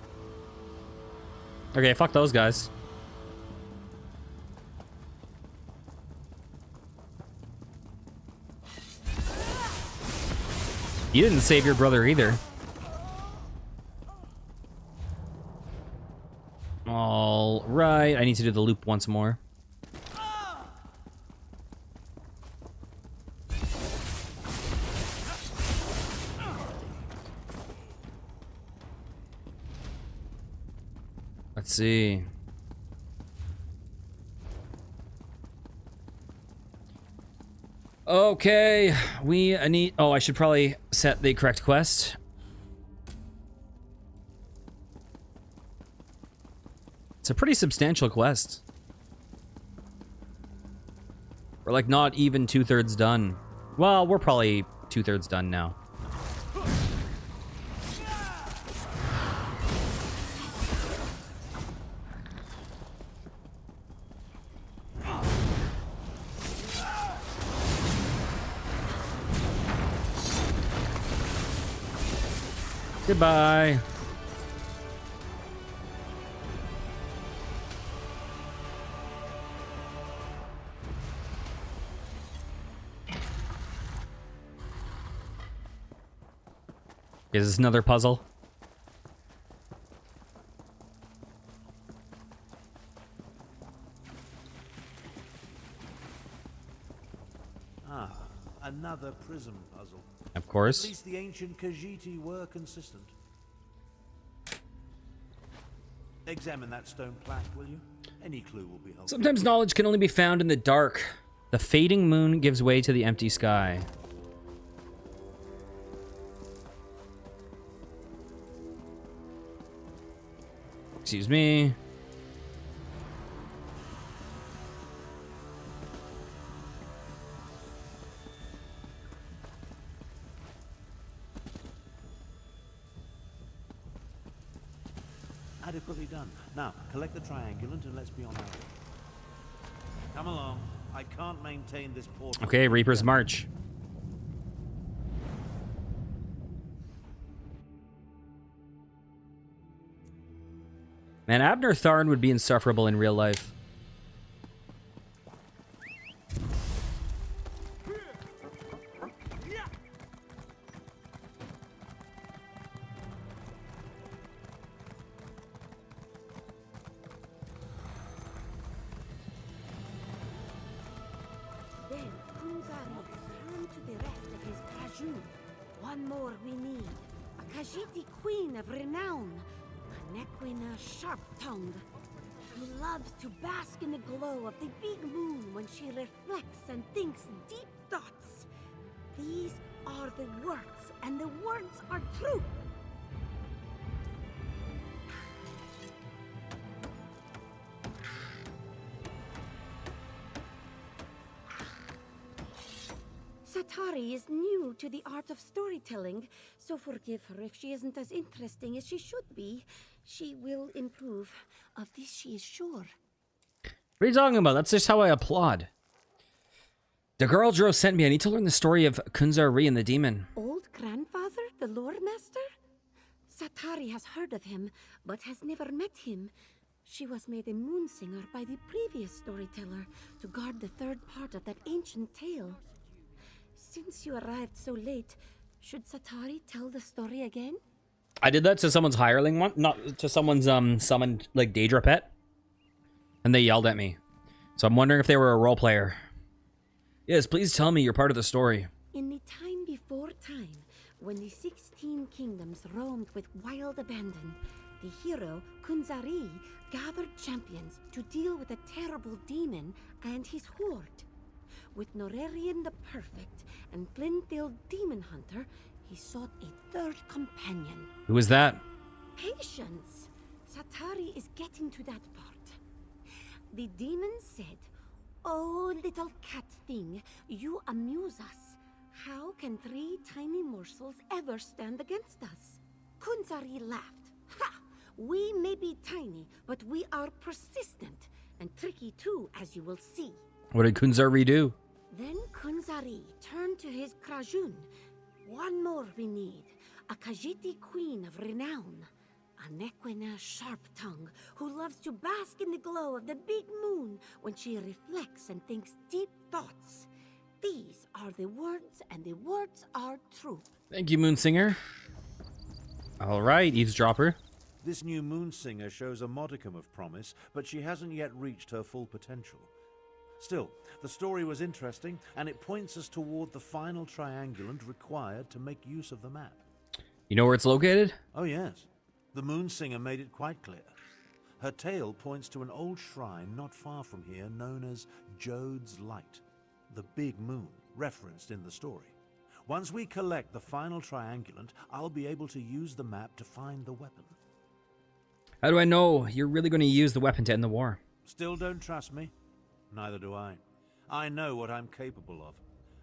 Okay, fuck those guys. You didn't save your brother either. All right, I need to do the loop once more. Let's see. Okay, we need... Oh, I should probably set the correct quest. It's a pretty substantial quest. We're like not even 2/3 done. Well, we're probably 2/3 done now. Goodbye. Is this another puzzle? Ah, another prism puzzle. Of course. At least the ancient Khajiit were consistent. Examine that stone plaque, will you? Any clue will be helpful. Sometimes knowledge can only be found in the dark. The fading moon gives way to the empty sky. Excuse me. Adequately done. Now, collect the triangulant and let's be on our way. Come along. I can't maintain this portal. Okay, Reaper's March. Man, Abner Tharn would be insufferable in real life. too. One more we need. A Khajiiti queen of renown. A Nequina sharp-tongued. Who loves to bask in the glow of the big moon when she reflects and thinks deep thoughts. These are the words, and the words are true. Satari is new to the art of storytelling, so forgive her if she isn't as interesting as she should be. She will improve. Of this she is sure. What are you talking about? That's just how I applaud. The girl Dro sent me. I need to learn the story of Kunzari and the demon. Old grandfather, the lore master? Satari has heard of him, but has never met him. She was made a moon singer by the previous storyteller to guard the third part of that ancient tale. Since you arrived so late, should Satari tell the story again? I did that to someone's hireling one, not to someone's summoned like Daedra pet, and they yelled at me. So I'm wondering if they were a role player. Yes, please tell me you're part of the story. In the time before time, when the 16 kingdoms roamed with wild abandon, the hero Kunzari gathered champions to deal with a terrible demon and his horde. With Norarian the Perfect and Flinthill Demon Hunter, he sought a third companion. Who is that? Patience! Satari is getting to that part. The demon said, "Oh, little cat thing, you amuse us. How can 3 tiny morsels ever stand against us?" Kunzari laughed. "Ha! We may be tiny, but we are persistent, and tricky too, as you will see." What did Kunzari do? Then Kunzari turned to his Krajun. "One more we need. A Khajiiti queen of renown. A Nequina sharp-tongued who loves to bask in the glow of the big moon when she reflects and thinks deep thoughts. These are the words, and the words are true." Thank you, Moonsinger. All right, eavesdropper. This new Moonsinger shows a modicum of promise, but she hasn't yet reached her full potential. Still, the story was interesting, and it points us toward the final triangulant required to make use of the map. You know where it's located? Oh yes, the Moonsinger made it quite clear. Her tale points to an old shrine not far from here known as Jode's Light, the big moon referenced in the story. Once we collect the final triangulant, I'll be able to use the map to find the weapon. How do I know you're really going to use the weapon to end the war? Still don't trust me? Neither do I. I know what I'm capable of.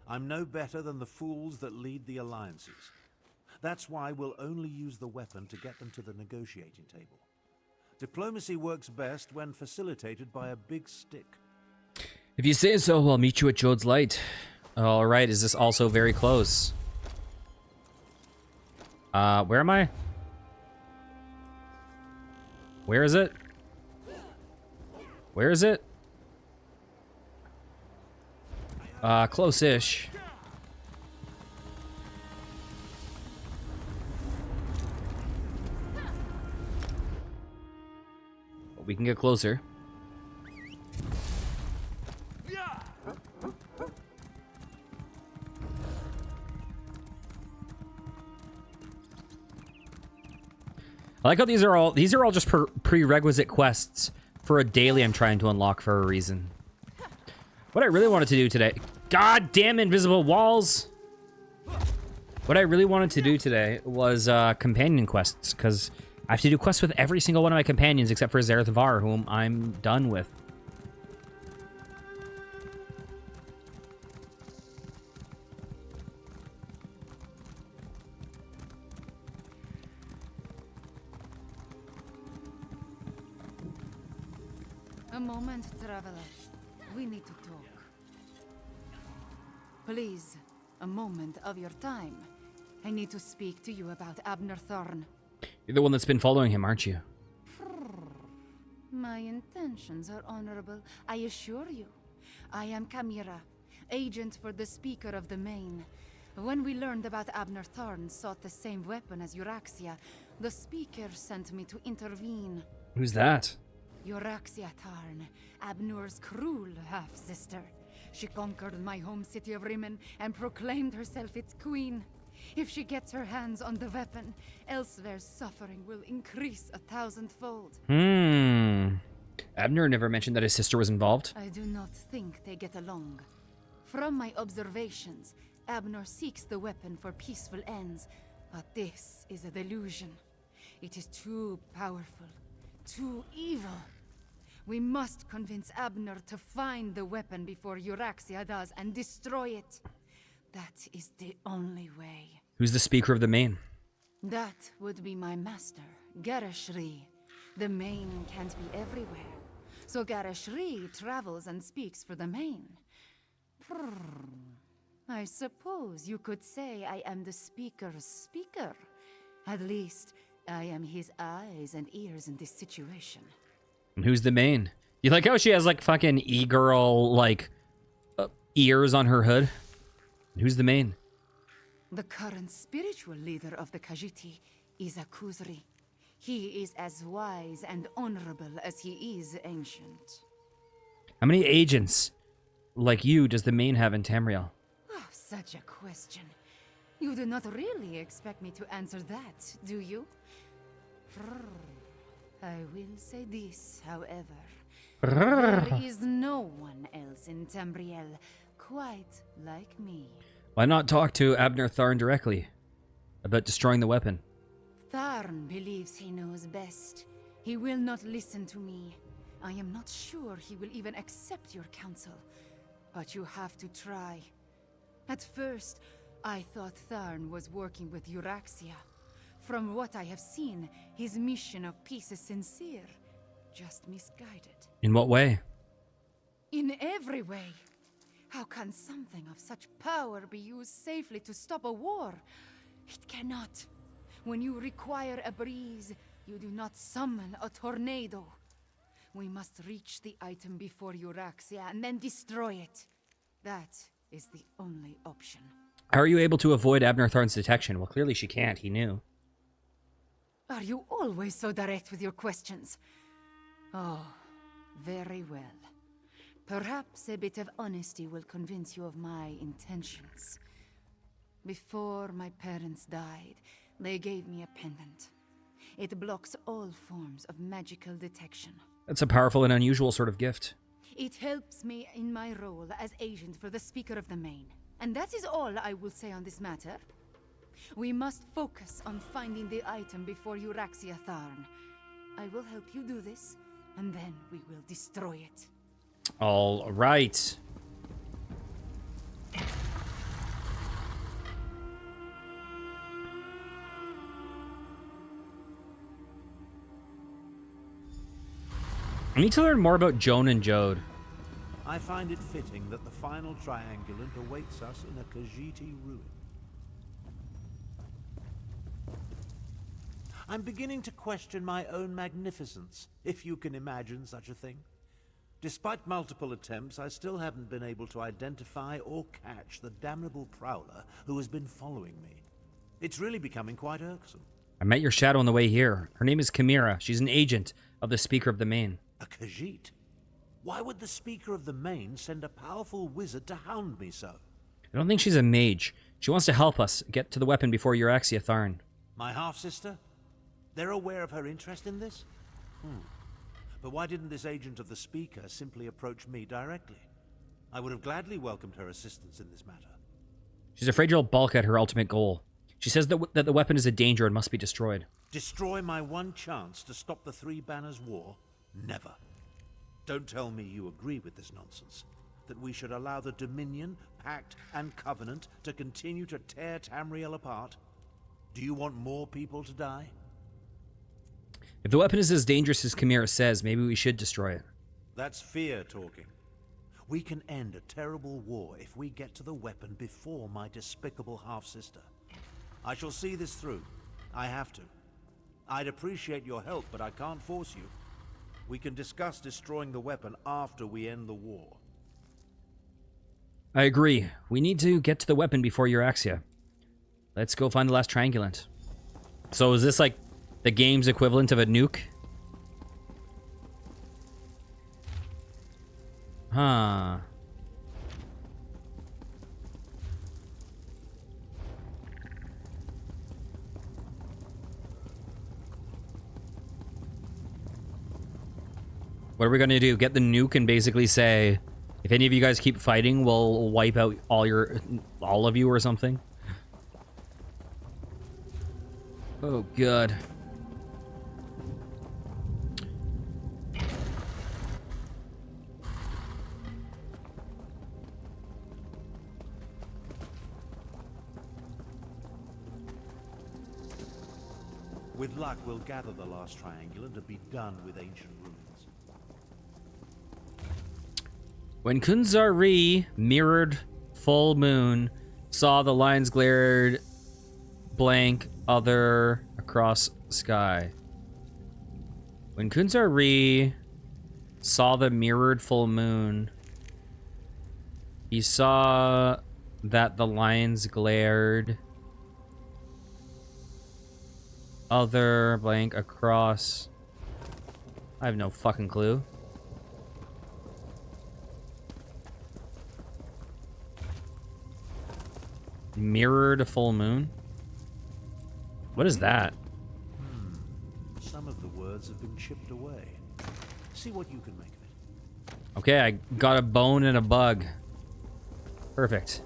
I'm no better than the fools that lead the alliances. That's why we'll only use the weapon to get them to the negotiating table. Diplomacy works best when facilitated by a big stick. If you say so, I'll meet you at Jode's Light. All right, is this also very close? Where am I? Where is it? Where is it? Close-ish. We can get closer. I like how these are all just prerequisite quests for a daily I'm trying to unlock for a reason. What I really wanted to do today, god damn invisible walls. What I really wanted to do today was companion quests, because I have to do quests with every single one of my companions except for Zareth Var, whom I'm done with. A moment, traveler. We need to talk. Please, a moment of your time. I need to speak to you about Abner Thorn. You're the one that's been following him, aren't you? My intentions are honorable, I assure you. I am Kamira, agent for the Speaker of the Main. When we learned about Abner Thorn sought the same weapon as Euraxia, the Speaker sent me to intervene. Who's that? Euraxia Tarn, Abnur's cruel half-sister. She conquered my home city of Rimmon and proclaimed herself its queen. If she gets her hands on the weapon, elsewhere's suffering will increase 1,000-fold. Abner never mentioned that his sister was involved. I do not think they get along. From my observations, Abner seeks the weapon for peaceful ends, but this is a delusion. It is too powerful, too evil. We must convince Abner to find the weapon before Euraxia does and destroy it. That is the only way. Who's the speaker of the main? That would be my master, Garashri. The main can't be everywhere. So Garashri travels and speaks for the main. I suppose you could say I am the speaker's speaker. At least, I am his eyes and ears in this situation. And who's the main? You like how she has like fucking e-girl like ears on her hood? And who's the main? The current spiritual leader of the Khajiit is Akuzri. He is as wise and honorable as he is ancient. How many agents like you does the main have in Tamriel? Oh, such a question. You do not really expect me to answer that, do you? I will say this, however. There is no one else in Tamriel quite like me. Why not talk to Abner Tharn directly about destroying the weapon? Tharn believes he knows best. He will not listen to me. I am not sure he will even accept your counsel. But you have to try. At first, I thought Tharn was working with Euraxia. From what I have seen, his mission of peace is sincere, just misguided. In what way? In every way. How can something of such power be used safely to stop a war? It cannot. When you require a breeze, you do not summon a tornado. We must reach the item before Euraxia and then destroy it. That is the only option. How are you able to avoid Abner Tharn's detection? Well, clearly she can't. He knew. Are you always so direct with your questions? Oh, very well. Perhaps a bit of honesty will convince you of my intentions. Before my parents died, they gave me a pendant. It blocks all forms of magical detection. That's a powerful and unusual sort of gift. It helps me in my role as agent for the Speaker of the Main. And that is all I will say on this matter. We must focus on finding the item before Euraxia Tharn. I will help you do this, and then we will destroy it. All right. I need to learn more about Joan and Jode. I find it fitting that the final triangulant awaits us in a Khajiit ruin. I'm beginning to question my own magnificence, if you can imagine such a thing. Despite multiple attempts, I still haven't been able to identify or catch the damnable prowler who has been following me. It's really becoming quite irksome. I met your shadow on the way here. Her name is Chimera. She's an agent of the Speaker of the Main. A Khajiit? Why would the Speaker of the Main send a powerful wizard to hound me so? I don't think she's a mage. She wants to help us get to the weapon before Euraxia Tharn. My half-sister? They're aware of her interest in this? But why didn't this agent of the Speaker simply approach me directly? I would have gladly welcomed her assistance in this matter. She's afraid you'll balk at her ultimate goal. She says that the weapon is a danger and must be destroyed. Destroy my one chance to stop the Three Banners War? Never. Don't tell me you agree with this nonsense. That we should allow the Dominion, Pact, and Covenant to continue to tear Tamriel apart? Do you want more people to die? If the weapon is as dangerous as Chimera says, maybe we should destroy it. That's fear talking. We can end a terrible war if we get to the weapon before my despicable half-sister. I shall see this through. I have to. I'd appreciate your help, but I can't force you. We can discuss destroying the weapon after we end the war. I agree. We need to get to the weapon before Euraxia. Let's go find the last triangulant. So is this like the game's equivalent of a nuke? Huh. What are we gonna do? Get the nuke and basically say, if any of you guys keep fighting, we'll wipe out all of you or something? Oh, God. With luck, we'll gather the last triangular to be done with ancient ruins. When Kunzari mirrored full moon, saw the lines glared blank other across sky. When Kunzari saw the mirrored full moon, he saw that the lines glared other blank across. I have no fucking clue. Mirrored full moon? What is that? Some of the words have been chipped away. See what you can make of it. Okay, I got a bone and a bug. Perfect.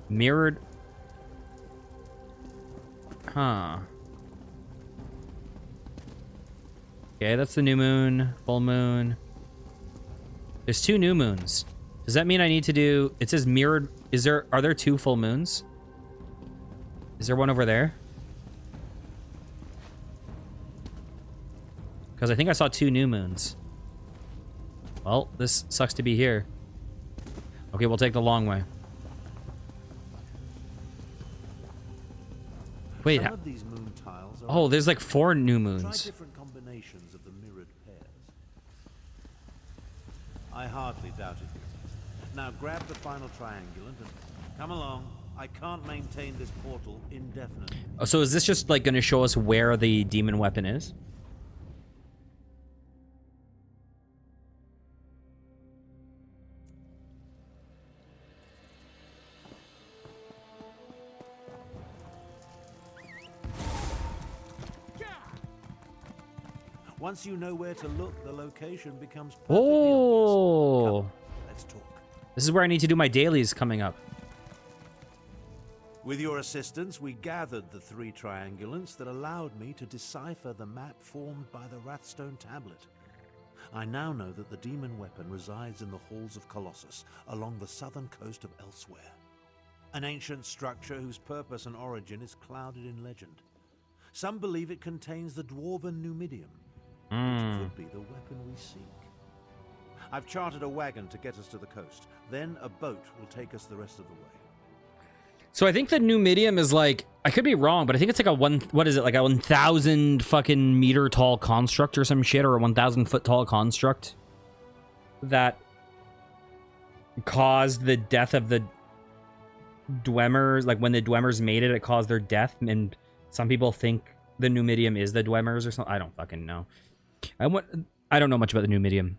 Mirrored. Huh. Okay, that's the new moon, full moon. There's 2 new moons. Does that mean I need to do... It says mirrored... Are there 2 full moons? Is there one over there? Because I think I saw 2 new moons. Well, this sucks to be here. Okay, we'll take the long way. Wait. Some of these moon tiles are Oh, there's like 4 new Try moons. different combinations of the mirrored pairs. I hardly doubted you. Now grab the final triangulant and come along. I can't maintain this portal indefinitely. Oh, so is this just like going to show us where the demon weapon is? Once you know where to look, the location becomes perfectly Oh. obvious. Come, let's talk. This is where I need to do my dailies coming up. With your assistance, we gathered the 3 triangulants that allowed me to decipher the map formed by the Wrathstone tablet. I now know that the demon weapon resides in the halls of Colossus, along the southern coast of Elsewhere. An ancient structure whose purpose and origin is clouded in legend. Some believe it contains the dwarven Numidium, which could be the weapon we seek. I've chartered a wagon to get us to the coast. Then a boat will take us the rest of the way. So I think the Numidium is like, I could be wrong, but I think it's like a what is it, like a 1,000 fucking meter tall construct or some shit, or a 1,000 foot tall construct that caused the death of the Dwemmers. Like when the Dwemmers made it, it caused their death, and some people think the Numidium is the Dwemmers or something. I don't fucking know. I don't know much about the Numidium.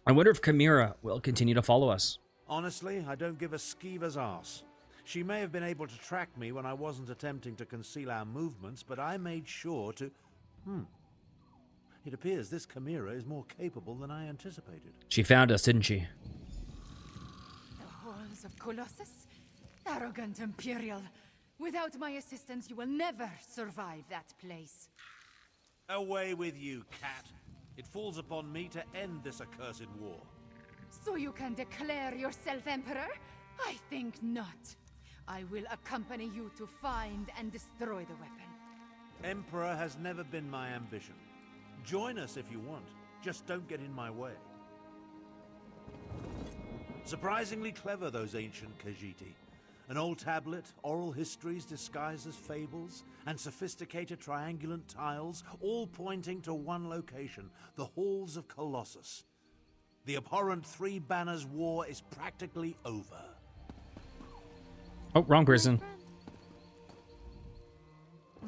I wonder if Chimera will continue to follow us. Honestly, I don't give a skeever's arse. She may have been able to track me when I wasn't attempting to conceal our movements, but I made sure to... It appears this Chimera is more capable than I anticipated. She found us, didn't she? The halls of Colossus? Arrogant Imperial. Without my assistance, you will never survive that place. Away with you, cat. It falls upon me to end this accursed war. So you can declare yourself Emperor? I think not. I will accompany you to find and destroy the weapon. Emperor has never been my ambition. Join us if you want. Just don't get in my way. Surprisingly clever, those ancient Khajiiti. An old tablet, oral histories disguised as fables, and sophisticated triangulant tiles, all pointing to one location, the halls of Colossus. The abhorrent Three Banners War is practically over. Oh, wrong person.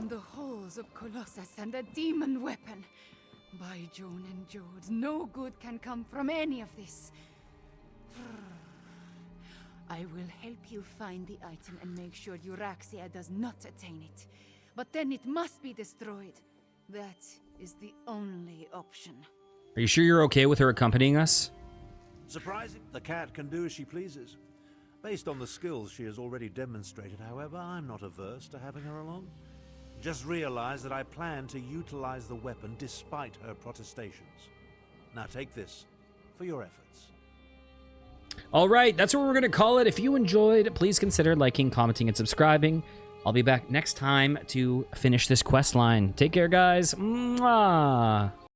The halls of Colossus and a demon weapon. By Joan and Jode, no good can come from any of this. I will help you find the item and make sure Euraxia does not attain it. But then it must be destroyed. That is the only option. Are you sure you're okay with her accompanying us? Surprising, the cat can do as she pleases. Based on the skills she has already demonstrated, however, I'm not averse to having her along. Just realize that I plan to utilize the weapon despite her protestations. Now take this for your efforts. All right, that's what we're going to call it. If you enjoyed, please consider liking, commenting, and subscribing. I'll be back next time to finish this quest line. Take care, guys. Mwah!